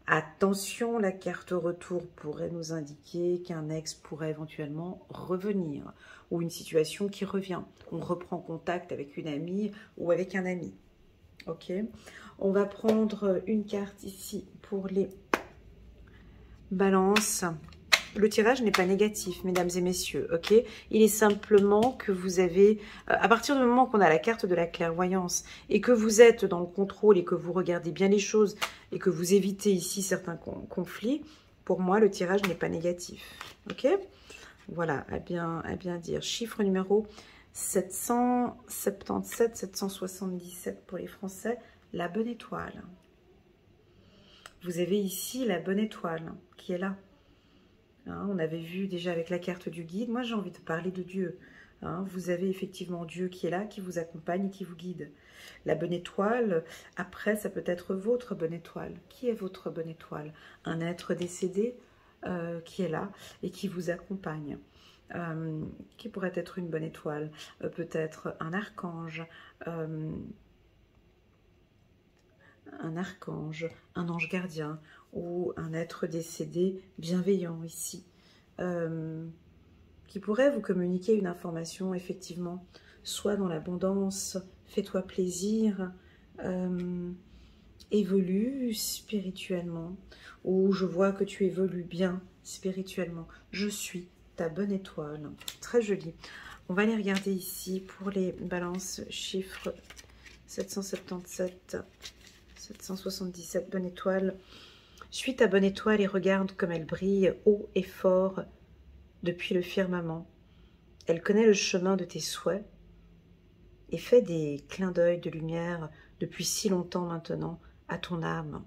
Attention, la carte retour pourrait nous indiquer qu'un ex pourrait éventuellement revenir ou une situation qui revient. On reprend contact avec une amie ou avec un ami. Ok, on va prendre une carte ici pour les balances. Le tirage n'est pas négatif, mesdames et messieurs, ok? Il est simplement que vous avez, à partir du moment qu'on a la carte de la clairvoyance et que vous êtes dans le contrôle et que vous regardez bien les choses et que vous évitez ici certains conflits, pour moi, le tirage n'est pas négatif, ok? Voilà, à bien dire. Chiffre numéro 777, 777 pour les Français, la bonne étoile. Vous avez ici la bonne étoile qui est là. Hein, on avait vu déjà avec la carte du guide. Moi, j'ai envie de parler de Dieu. Hein, vous avez effectivement Dieu qui est là, qui vous accompagne et qui vous guide. La bonne étoile, après, ça peut être votre bonne étoile. Qui est votre bonne étoile? Un être décédé qui est là et qui vous accompagne. Qui pourrait être une bonne étoile? Peut-être un archange, un ange gardien ou un être décédé bienveillant ici, qui pourrait vous communiquer une information effectivement, soit dans l'abondance, fais-toi plaisir, évolue spirituellement, ou je vois que tu évolues bien spirituellement, je suis ta bonne étoile, très joli. On va aller regarder ici pour les balances, chiffres 777, 777, bonne étoile. Suis ta bonne étoile et regarde comme elle brille haut et fort depuis le firmament. Elle connaît le chemin de tes souhaits et fait des clins d'œil de lumière depuis si longtemps maintenant à ton âme.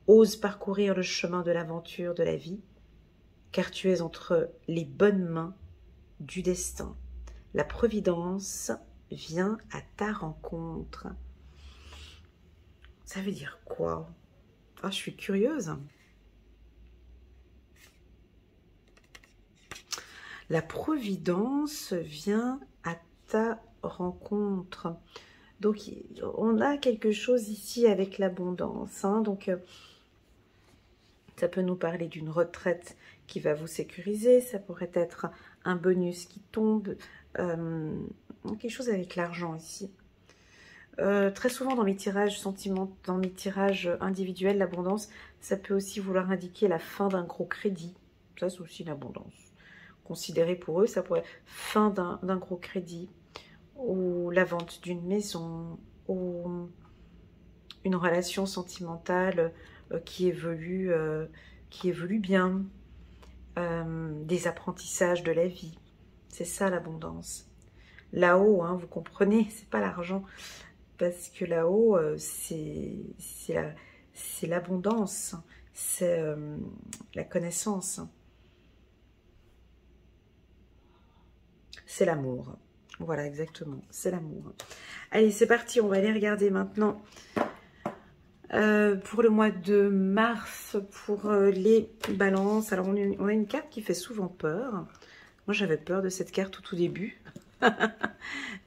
Ose parcourir le chemin de l'aventure de la vie, car tu es entre les bonnes mains du destin. La providence vient à ta rencontre. Ça veut dire quoi? Ah, je suis curieuse. La providence vient à ta rencontre. Donc, on a quelque chose ici avec l'abondance. Hein, donc, Ça peut nous parler d'une retraite qui va vous sécuriser. Ça pourrait être un bonus qui tombe. Quelque chose avec l'argent ici. Très souvent dans mes tirages sentiments, dans mes tirages individuels, l'abondance, ça peut aussi vouloir indiquer la fin d'un gros crédit. Ça, c'est aussi l'abondance. Considéré pour eux, ça pourrait être fin d'un gros crédit, ou la vente d'une maison, ou une relation sentimentale qui évolue bien, des apprentissages de la vie. C'est ça l'abondance. Là-haut, hein, vous comprenez, c'est pas l'argent, parce que là-haut, c'est l'abondance, c'est la connaissance, c'est l'amour. Voilà, exactement, c'est l'amour. Allez, c'est parti, on va aller regarder maintenant pour le mois de mars, pour les balances. Alors, on a une carte qui fait souvent peur. Moi, j'avais peur de cette carte au tout début.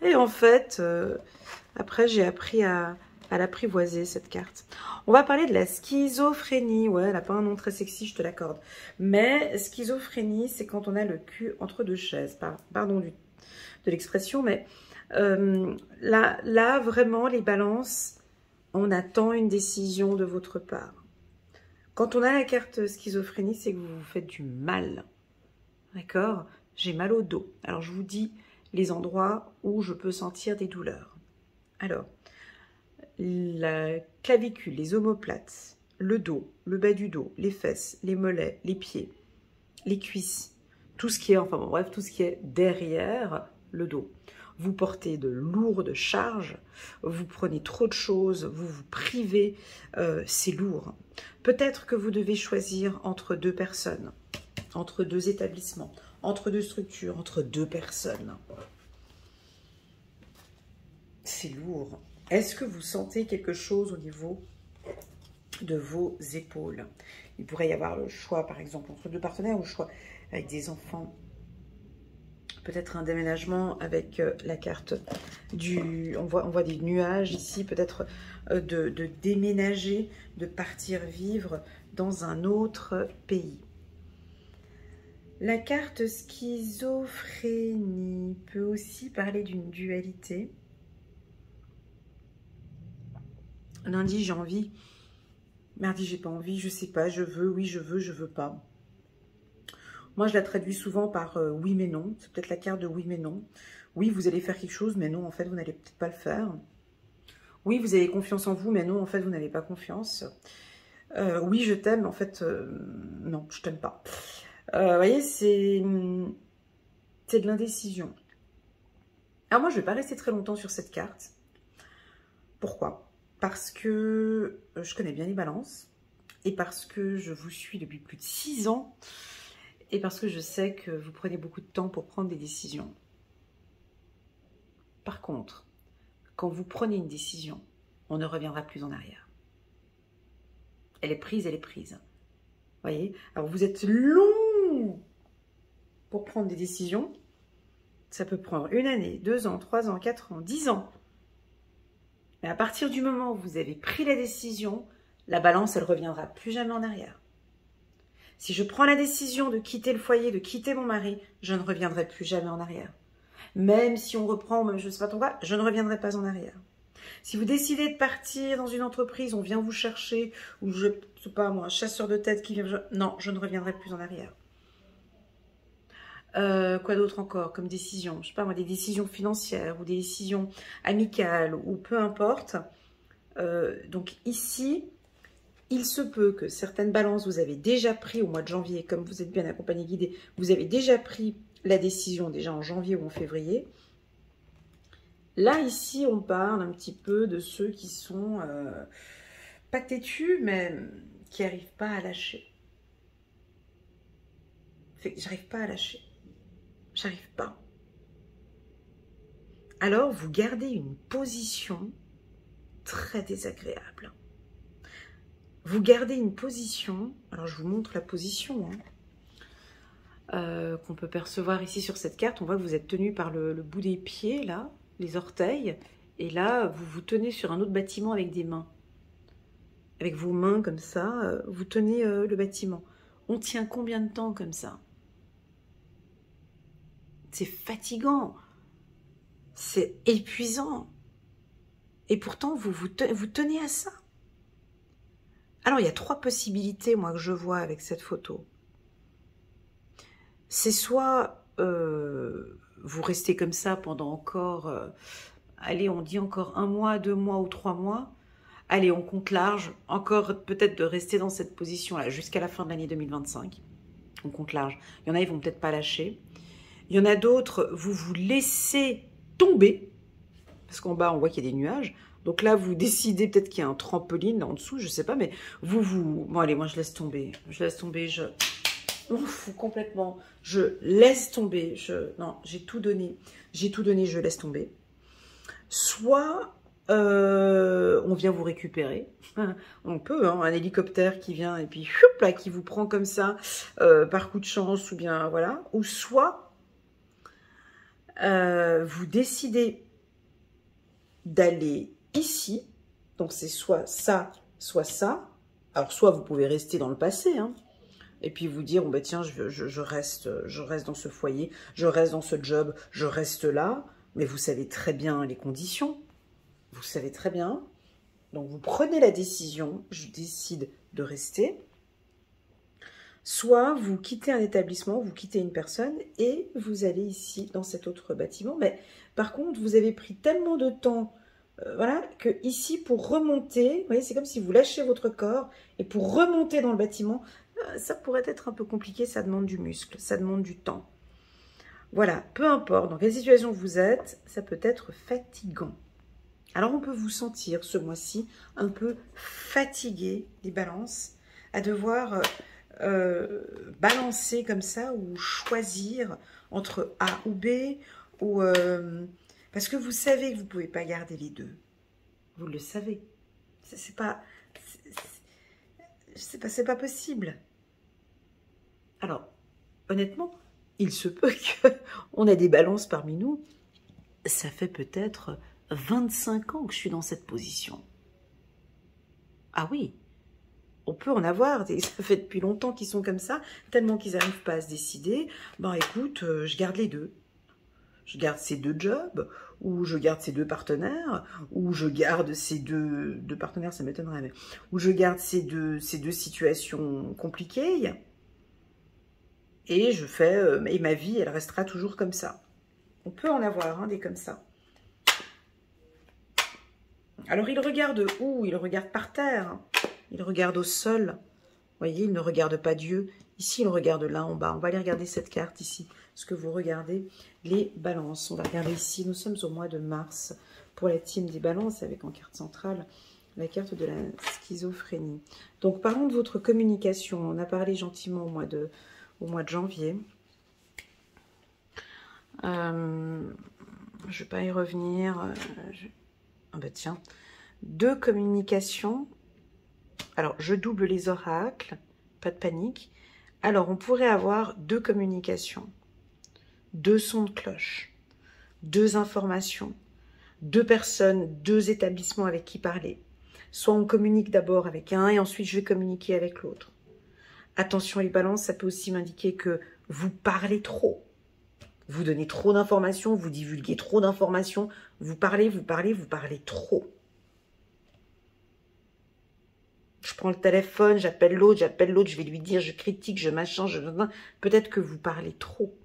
Et en fait, après, j'ai appris à l'apprivoiser, cette carte. On va parler de la schizophrénie. Ouais, elle n'a pas un nom très sexy, je te l'accorde. Mais schizophrénie, c'est quand on a le cul entre deux chaises. Pardon de l'expression, mais là, vraiment, les balances, on attend une décision de votre part. Quand on a la carte schizophrénie, c'est que vous vous faites du mal. D'accord? J'ai mal au dos. Alors, je vous dis les endroits où je peux sentir des douleurs. Alors, la clavicule, les omoplates, le dos, le bas du dos, les fesses, les mollets, les pieds, les cuisses, tout ce qui est, enfin bon, bref, tout ce qui est derrière le dos. Vous portez de lourdes charges, vous prenez trop de choses, vous vous privez, c'est lourd. Peut-être que vous devez choisir entre deux personnes, entre deux établissements, entre deux structures, entre deux personnes. C'est lourd. Est-ce que vous sentez quelque chose au niveau de vos épaules? Il pourrait y avoir le choix, par exemple, entre deux partenaires ou le choix avec des enfants. Peut-être un déménagement avec la carte du... On voit des nuages ici, peut-être de déménager, de partir vivre dans un autre pays. La carte schizophrénie peut aussi parler d'une dualité. Lundi, j'ai envie. Mardi, j'ai pas envie. Je sais pas, je veux, oui, je veux pas. Moi, je la traduis souvent par oui mais non. C'est peut-être la carte de oui mais non. Oui, vous allez faire quelque chose, mais non, en fait, vous n'allez peut-être pas le faire. Oui, vous avez confiance en vous, mais non, en fait, vous n'avez pas confiance. Oui, je t'aime, en fait, non, je t'aime pas. Vous voyez, c'est de l'indécision. Alors moi, je ne vais pas rester très longtemps sur cette carte. Pourquoi? Parce que je connais bien les balances, et parce que je vous suis depuis plus de 6 ans, et parce que je sais que vous prenez beaucoup de temps pour prendre des décisions. Par contre, quand vous prenez une décision, on ne reviendra plus en arrière. Elle est prise, elle est prise. Vous voyez? Alors vous êtes long pour prendre des décisions. Ça peut prendre 1 année, 2 ans, 3 ans, 4 ans, 10 ans. Mais à partir du moment où vous avez pris la décision, la balance, elle ne reviendra plus jamais en arrière. Si je prends la décision de quitter le foyer, de quitter mon mari, je ne reviendrai plus jamais en arrière. Même si on reprend, même je ne sais pas ton quoi, je ne reviendrai pas en arrière. Si vous décidez de partir dans une entreprise, on vient vous chercher, ou je ne sais pas moi, un chasseur de tête qui vient... Non, je ne reviendrai plus en arrière. Quoi d'autre encore comme décision? Je sais pas moi, des décisions financières ou des décisions amicales ou peu importe. Donc ici, il se peut que certaines balances vous avez déjà pris au mois de janvier, comme vous êtes bien accompagné, guidé, vous avez déjà pris la décision déjà en janvier ou en février. Là, ici, on parle un petit peu de ceux qui sont pas têtus, mais qui n'arrivent pas à lâcher. J'arrive pas à lâcher. J'arrive pas. Alors, vous gardez une position très désagréable. Vous gardez une position, alors je vous montre la position qu'on peut percevoir ici sur cette carte. On voit que vous êtes tenu par le bout des pieds, là, les orteils, et là, vous vous tenez sur un autre bâtiment avec des mains. avec vos mains comme ça, vous tenez le bâtiment. On tient combien de temps comme ça? C'est fatigant, c'est épuisant. Et pourtant, vous tenez à ça. Alors, il y a 3 possibilités, moi, que je vois avec cette photo. C'est soit vous restez comme ça pendant encore, allez, on dit encore 1 mois, 2 mois ou 3 mois. Allez, on compte large, encore peut-être de rester dans cette position-là jusqu'à la fin de l'année 2025. On compte large. Il y en a, ils vont peut-être pas lâcher. Il y en a d'autres, vous vous laissez tomber, parce qu'en bas, on voit qu'il y a des nuages. Donc là, vous décidez peut-être qu'il y a un trampoline là en dessous, je sais pas, mais vous... Bon, allez, moi, je laisse tomber. Je laisse tomber, je m'en fous complètement. Je laisse tomber. Non, j'ai tout donné. J'ai tout donné, je laisse tomber. Soit on vient vous récupérer. On peut, hein, un hélicoptère qui vient et puis choup, là, qui vous prend comme ça par coup de chance ou bien voilà. Ou soit vous décidez d'aller ici. Donc c'est soit ça, soit ça. Alors soit vous pouvez rester dans le passé, hein, et puis vous dire, bon, bah, tiens, je reste dans ce foyer, je reste dans ce job, je reste là. Mais vous savez très bien les conditions. Vous savez très bien. Donc, vous prenez la décision, je décide de rester. Soit vous quittez un établissement, vous quittez une personne et vous allez ici, dans cet autre bâtiment. Mais par contre, vous avez pris tellement de temps, voilà, que ici, pour remonter, vous voyez, c'est comme si vous lâchez votre corps et pour remonter dans le bâtiment, ça pourrait être un peu compliqué, ça demande du muscle, ça demande du temps. Voilà, peu importe dans quelle situation vous êtes, ça peut être fatigant. Alors, on peut vous sentir ce mois-ci un peu fatigué, les balances, à devoir balancer comme ça ou choisir entre A ou B, ou, parce que vous savez que vous ne pouvez pas garder les deux. Vous le savez. C'est pas possible. Alors, honnêtement, il se peut qu'on a des balances parmi nous. Ça fait peut-être 25 ans que je suis dans cette position. Ah oui, on peut en avoir, ça fait depuis longtemps qu'ils sont comme ça, tellement qu'ils n'arrivent pas à se décider. Ben écoute, je garde les deux. Je garde ces 2 jobs, ou je garde ces 2 partenaires, ou je garde ces deux partenaires, ça m'étonnerait, mais ou je garde ces deux situations compliquées. Et je fais, et ma vie, elle restera toujours comme ça. On peut en avoir, hein, des comme ça. Alors, il regarde où? Il regarde par terre. Il regarde au sol. Vous voyez, il ne regarde pas Dieu. Ici, il regarde là en bas. On va aller regarder cette carte ici. Ce que vous regardez, les balances. On va regarder ici. Nous sommes au mois de mars pour la team des balances avec en carte centrale la carte de la schizophrénie. Donc, parlons de votre communication. On a parlé gentiment au mois de janvier. Je ne vais pas y revenir. Ah bah tiens, 2 communications. Alors, je double les oracles, pas de panique. Alors, on pourrait avoir 2 communications, 2 sons de cloche, 2 informations, 2 personnes, 2 établissements avec qui parler. Soit on communique d'abord avec un et ensuite je vais communiquer avec l'autre. Attention les balances, ça peut aussi m'indiquer que vous parlez trop. Vous donnez trop d'informations, vous divulguez trop d'informations, vous parlez trop. Je prends le téléphone, j'appelle l'autre, je vais lui dire, je critique, je machin, peut-être que vous parlez trop.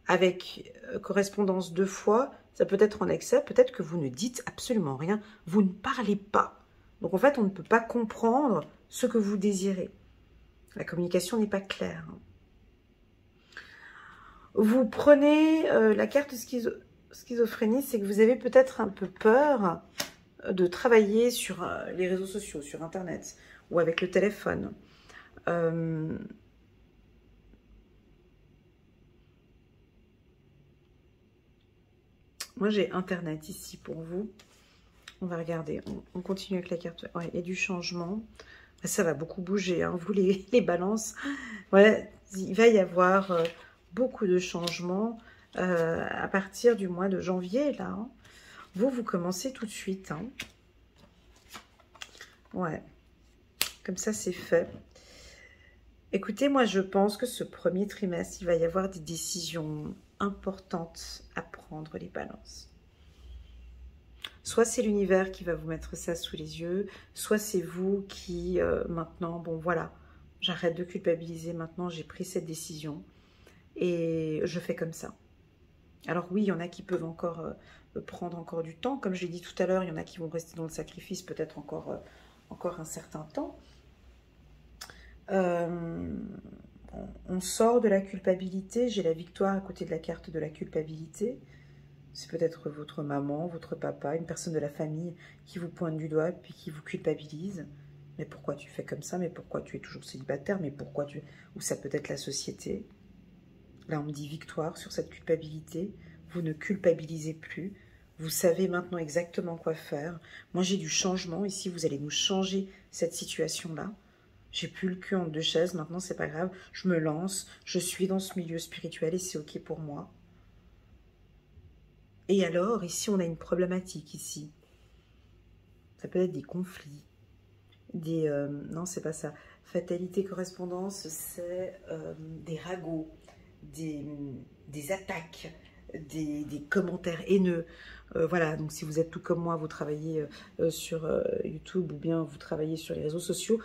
Avec correspondance 2 fois, ça peut être en excès, peut-être que vous ne dites absolument rien, vous ne parlez pas. Donc en fait, on ne peut pas comprendre ce que vous désirez. La communication n'est pas claire. Vous prenez la carte schizophrénie, c'est que vous avez peut-être un peu peur de travailler sur les réseaux sociaux, sur Internet ou avec le téléphone. Moi, j'ai Internet ici pour vous. On va regarder. On continue avec la carte. Ouais, il y a du changement. Ça va beaucoup bouger, hein. Vous, les balances. Ouais, il va y avoir beaucoup de changements à partir du mois de janvier, là. Hein. Vous commencez tout de suite. Hein. Ouais. Comme ça, c'est fait. Écoutez, moi, je pense que ce premier trimestre, il va y avoir des décisions importantes à prendre, les balances. Soit c'est l'univers qui va vous mettre ça sous les yeux, soit c'est vous qui, maintenant, bon, voilà, j'arrête de culpabiliser, maintenant, j'ai pris cette décision et je fais comme ça. Alors oui, il y en a qui peuvent encore prendre encore du temps. Comme je l'ai dit tout à l'heure, il y en a qui vont rester dans le sacrifice peut-être encore un certain temps. On sort de la culpabilité. J'ai la victoire à côté de la carte de la culpabilité. C'est peut-être votre maman, votre papa, une personne de la famille qui vous pointe du doigt puis qui vous culpabilise. Mais pourquoi tu fais comme ça? Mais pourquoi tu es toujours célibataire? Mais pourquoi tu... Ou ça peut être la société. Là, on me dit victoire sur cette culpabilité. Vous ne culpabilisez plus. Vous savez maintenant exactement quoi faire. Moi, j'ai du changement. Ici, vous allez nous changer cette situation-là. J'ai plus le cul entre deux chaises. Maintenant, c'est pas grave. Je me lance. Je suis dans ce milieu spirituel et c'est OK pour moi. Et alors, ici, on a une problématique, ici. Ça peut être des conflits. Des... non, c'est pas ça. Fatalité, correspondance, c'est des ragots, des attaques, des commentaires haineux. Voilà, donc si vous êtes tout comme moi, vous travaillez sur YouTube ou bien vous travaillez sur les réseaux sociaux,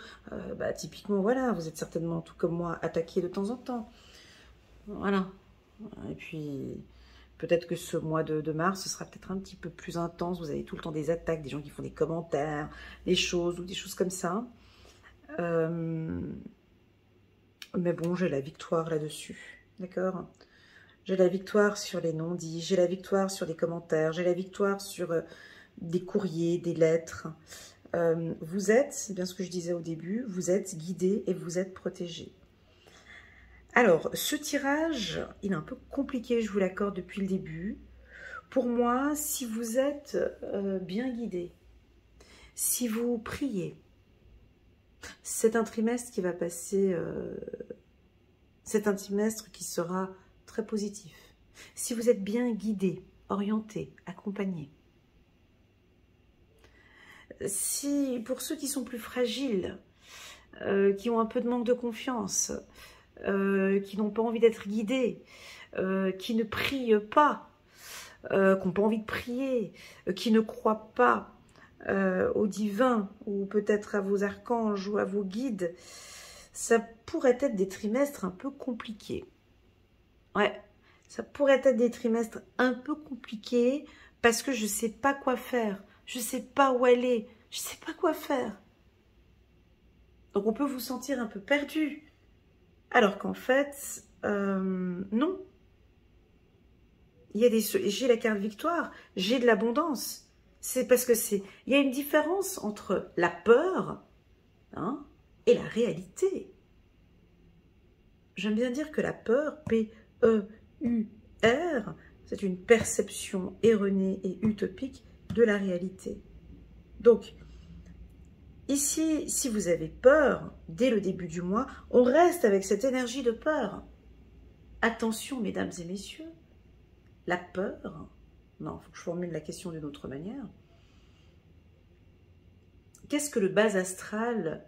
bah, typiquement, voilà, vous êtes certainement tout comme moi attaqué de temps en temps. Voilà. Et puis, peut-être que ce mois de mars, ce sera peut-être un petit peu plus intense. Vous avez tout le temps des attaques, des gens qui font des commentaires, des choses ou des choses comme ça. Mais bon, j'ai la victoire là-dessus. D'accord ? J'ai la victoire sur les non-dits, j'ai la victoire sur les commentaires, j'ai la victoire sur des courriers, des lettres. Vous êtes, c'est bien ce que je disais au début, vous êtes guidé et vous êtes protégé. Alors, ce tirage, il est un peu compliqué, je vous l'accorde depuis le début. Pour moi, si vous êtes bien guidé, si vous priez, c'est un trimestre qui va passer, c'est un trimestre qui sera très positif. Si vous êtes bien guidé, orienté, accompagné. Si, pour ceux qui sont plus fragiles, qui ont un peu de manque de confiance, qui n'ont pas envie d'être guidés, qui ne prient pas, qui n'ont pas envie de prier, qui ne croient pas au divin, ou peut-être à vos archanges ou à vos guides, ça pourrait être des trimestres un peu compliqués. Ouais, ça pourrait être des trimestres un peu compliqués parce que je ne sais pas quoi faire, je ne sais pas où aller, je ne sais pas quoi faire. Donc on peut vous sentir un peu perdu. Alors qu'en fait, non. J'ai la carte victoire, j'ai de l'abondance. C'est parce que il y a une différence entre la peur et la réalité. J'aime bien dire que la peur, P-E-U-R, c'est une perception erronée et utopique de la réalité. Donc, ici, si vous avez peur, dès le début du mois, on reste avec cette énergie de peur. Attention, mesdames et messieurs, la peur, non, il faut que je formule la question d'une autre manière. Qu'est-ce que le bas astral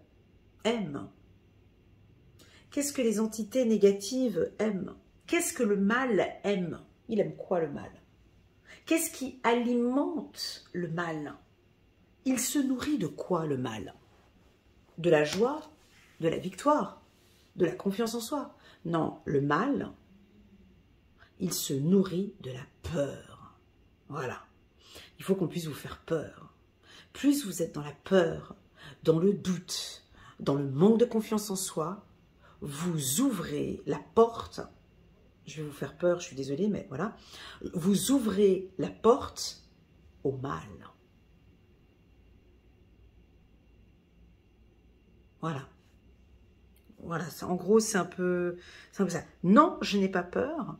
aime? Qu'est-ce que les entités négatives aiment? Qu'est-ce que le mal aime? Il aime quoi le mal? Qu'est-ce qui alimente le mal? Il se nourrit de quoi le mal? De la joie, de la victoire, de la confiance en soi? Non, le mal, il se nourrit de la peur. Voilà. Il faut qu'on puisse vous faire peur. Plus vous êtes dans la peur, dans le doute, dans le manque de confiance en soi, vous ouvrez la porte, je vais vous faire peur, je suis désolée, mais voilà, vous ouvrez la porte au mal. Voilà. Voilà, en gros, c'est un peu ça. Non, je n'ai pas peur.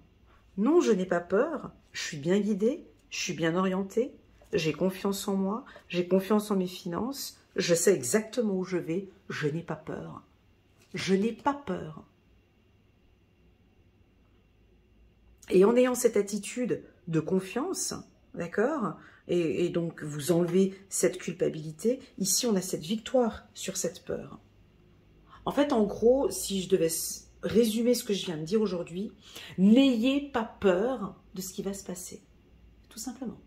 Non, je n'ai pas peur. Je suis bien guidée, je suis bien orientée, j'ai confiance en moi, j'ai confiance en mes finances, je sais exactement où je vais, je n'ai pas peur. Je n'ai pas peur. Et en ayant cette attitude de confiance, d'accord, et donc vous enlevez cette culpabilité, ici on a cette victoire sur cette peur. En fait, en gros, si je devais résumer ce que je viens de dire aujourd'hui, n'ayez pas peur de ce qui va se passer. Tout simplement.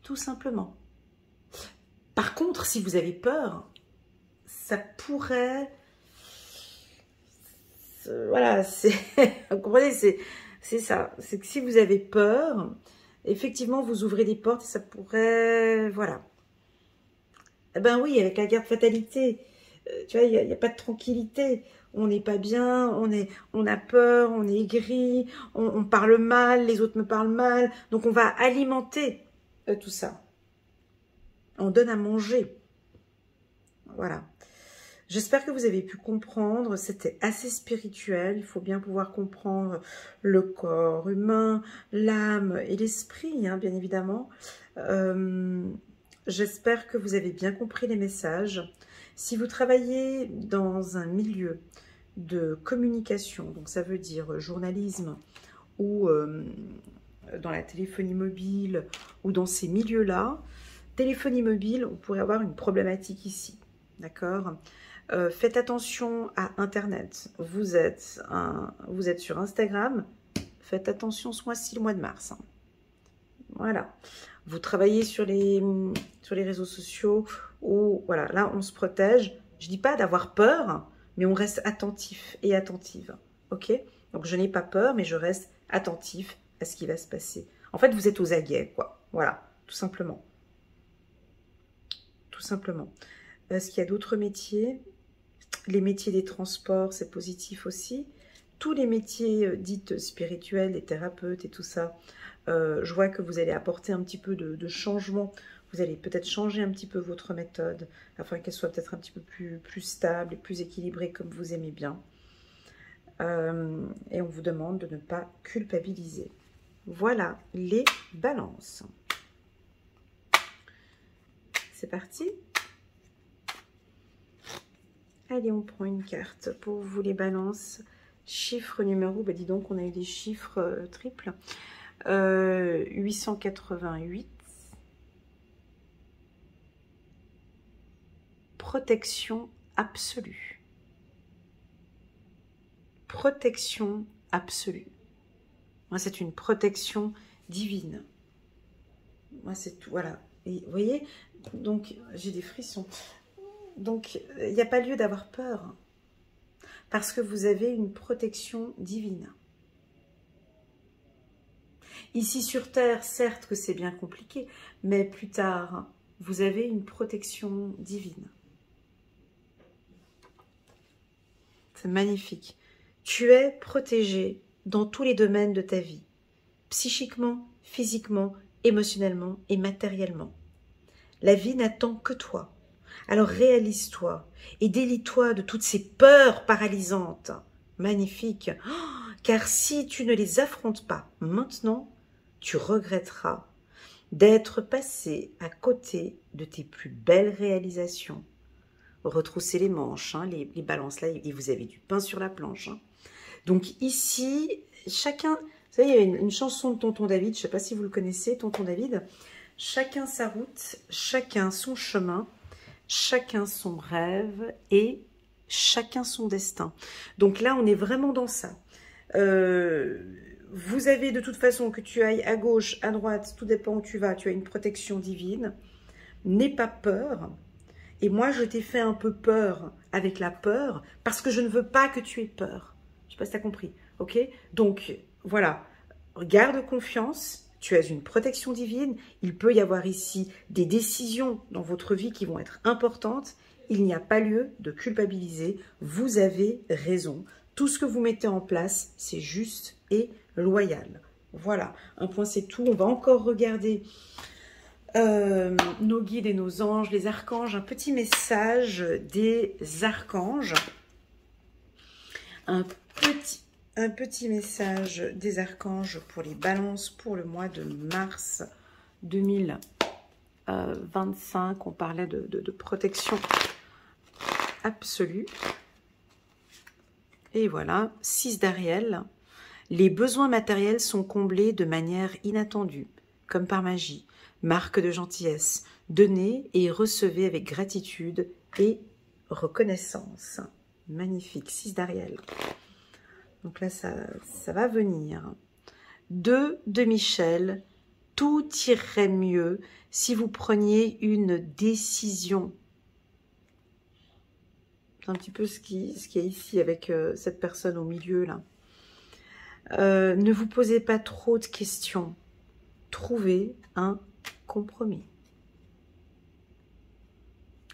Tout simplement. Par contre, si vous avez peur, ça pourrait... Voilà, vous comprenez, c'est ça. C'est que si vous avez peur, effectivement, vous ouvrez des portes et ça pourrait... Voilà. Eh ben oui, avec la garde fatalité, tu vois, il n'y a pas de tranquillité. On n'est pas bien, on a peur, on est aigri, on parle mal, les autres me parlent mal. Donc on va alimenter tout ça. On donne à manger. Voilà. J'espère que vous avez pu comprendre. C'était assez spirituel. Il faut bien pouvoir comprendre le corps humain, l'âme et l'esprit, hein, bien évidemment. J'espère que vous avez bien compris les messages. Si vous travaillez dans un milieu de communication, donc ça veut dire journalisme ou dans la téléphonie mobile ou dans ces milieux-là, téléphonie mobile, on pourrait avoir une problématique ici, d'accord ? Faites attention à Internet. Vous êtes sur Instagram, faites attention ce mois-ci, le mois de mars. Hein. Voilà. Vous travaillez sur les réseaux sociaux où, voilà, là, on se protège. Je ne dis pas d'avoir peur, mais on reste attentif et attentive. Ok? Donc, je n'ai pas peur, mais je reste attentif à ce qui va se passer. En fait, vous êtes aux aguets, quoi. Voilà, tout simplement. Tout simplement. Est-ce qu'il y a d'autres métiers? Les métiers des transports, c'est positif aussi. Tous les métiers dits spirituels, les thérapeutes et tout ça, je vois que vous allez apporter un petit peu de changement. Vous allez peut-être changer un petit peu votre méthode afin qu'elle soit peut-être un petit peu plus stable et plus équilibrée comme vous aimez bien. Et on vous demande de ne pas culpabiliser. Voilà les balances. C'est parti. Allez, on prend une carte pour vous les balances. Chiffre, numéro, bah dis donc, on a eu des chiffres triples. 888. Protection absolue. Protection absolue. Moi, c'est une protection divine. Moi, c'est tout. Voilà. Et vous voyez, donc, j'ai des frissons. Donc, il n'y a pas lieu d'avoir peur. Parce que vous avez une protection divine. Ici sur Terre, certes que c'est bien compliqué, mais plus tard, vous avez une protection divine. C'est magnifique. Tu es protégé dans tous les domaines de ta vie. Psychiquement, physiquement, émotionnellement et matériellement. La vie n'attend que toi. Alors réalise-toi et délie-toi de toutes ces peurs paralysantes. Magnifique. Oh, car si tu ne les affrontes pas maintenant, tu regretteras d'être passé à côté de tes plus belles réalisations. Retroussez les manches, hein, les balances là, et vous avez du pain sur la planche. Hein. Donc ici, chacun, vous savez, il y a une chanson de Tonton David, je ne sais pas si vous le connaissez, Tonton David. Chacun sa route, chacun son chemin, chacun son rêve et chacun son destin. Donc là, on est vraiment dans ça. Vous avez de toute façon, que tu ailles à gauche, à droite, tout dépend où tu vas, tu as une protection divine. N'aie pas peur. Et moi, je t'ai fait un peu peur avec la peur parce que je ne veux pas que tu aies peur. Je ne sais pas si tu as compris. Ok? Donc, voilà. Garde confiance. Tu as une protection divine. Il peut y avoir ici des décisions dans votre vie qui vont être importantes. Il n'y a pas lieu de culpabiliser. Vous avez raison. Tout ce que vous mettez en place, c'est juste et loyal. Voilà. Un point, c'est tout. On va encore regarder nos guides et nos anges, les archanges. Un petit message des archanges. Un petit message des archanges pour les balances pour le mois de mars 2025. On parlait de protection absolue. Et voilà, 6 d'Ariel. Les besoins matériels sont comblés de manière inattendue, comme par magie. Marque de gentillesse. Donnez et recevez avec gratitude et reconnaissance. magnifique. 6 d'Ariel. Donc là, ça va venir. 2 de Michel. Tout irait mieux si vous preniez une décision. C'est un petit peu ce qu'il y a ici avec cette personne au milieu là. Ne vous posez pas trop de questions. Trouvez un compromis.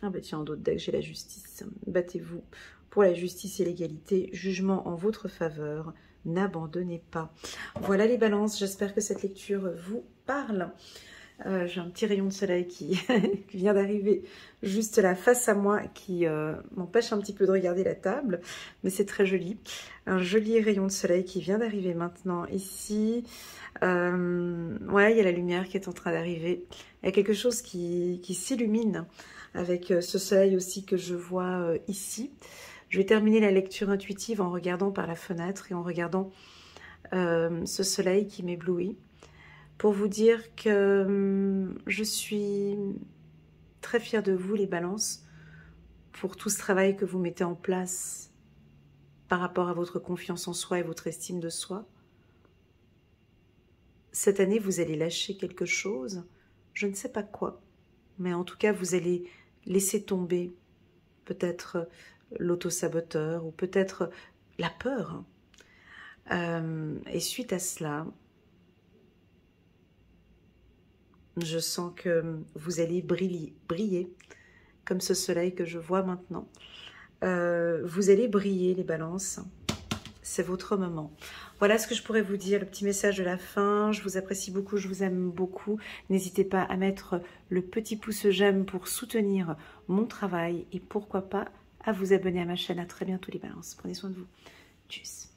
Ah bah tiens, en d'autres decks, j'ai la justice. Battez-vous pour la justice et l'égalité. Jugement en votre faveur. N'abandonnez pas. Voilà les balances. J'espère que cette lecture vous parle. J'ai un petit rayon de soleil qui vient d'arriver juste là face à moi, qui m'empêche un petit peu de regarder la table, mais c'est très joli. Un joli rayon de soleil qui vient d'arriver maintenant ici. Ouais, il y a la lumière qui est en train d'arriver. Il y a quelque chose qui s'illumine avec ce soleil aussi que je vois ici. Je vais terminer la lecture intuitive en regardant par la fenêtre et en regardant ce soleil qui m'éblouit, pour vous dire que je suis très fière de vous, les balances, pour tout ce travail que vous mettez en place par rapport à votre confiance en soi et votre estime de soi. Cette année, vous allez lâcher quelque chose, je ne sais pas quoi, mais en tout cas, vous allez laisser tomber peut-être l'auto-saboteur ou peut-être la peur. Et suite à cela, je sens que vous allez briller comme ce soleil que je vois maintenant. Vous allez briller, les balances. C'est votre moment. Voilà ce que je pourrais vous dire, le petit message de la fin. Je vous apprécie beaucoup, je vous aime beaucoup. N'hésitez pas à mettre le petit pouce j'aime pour soutenir mon travail et pourquoi pas à vous abonner à ma chaîne. À très bientôt les balances. Prenez soin de vous. Tchuss.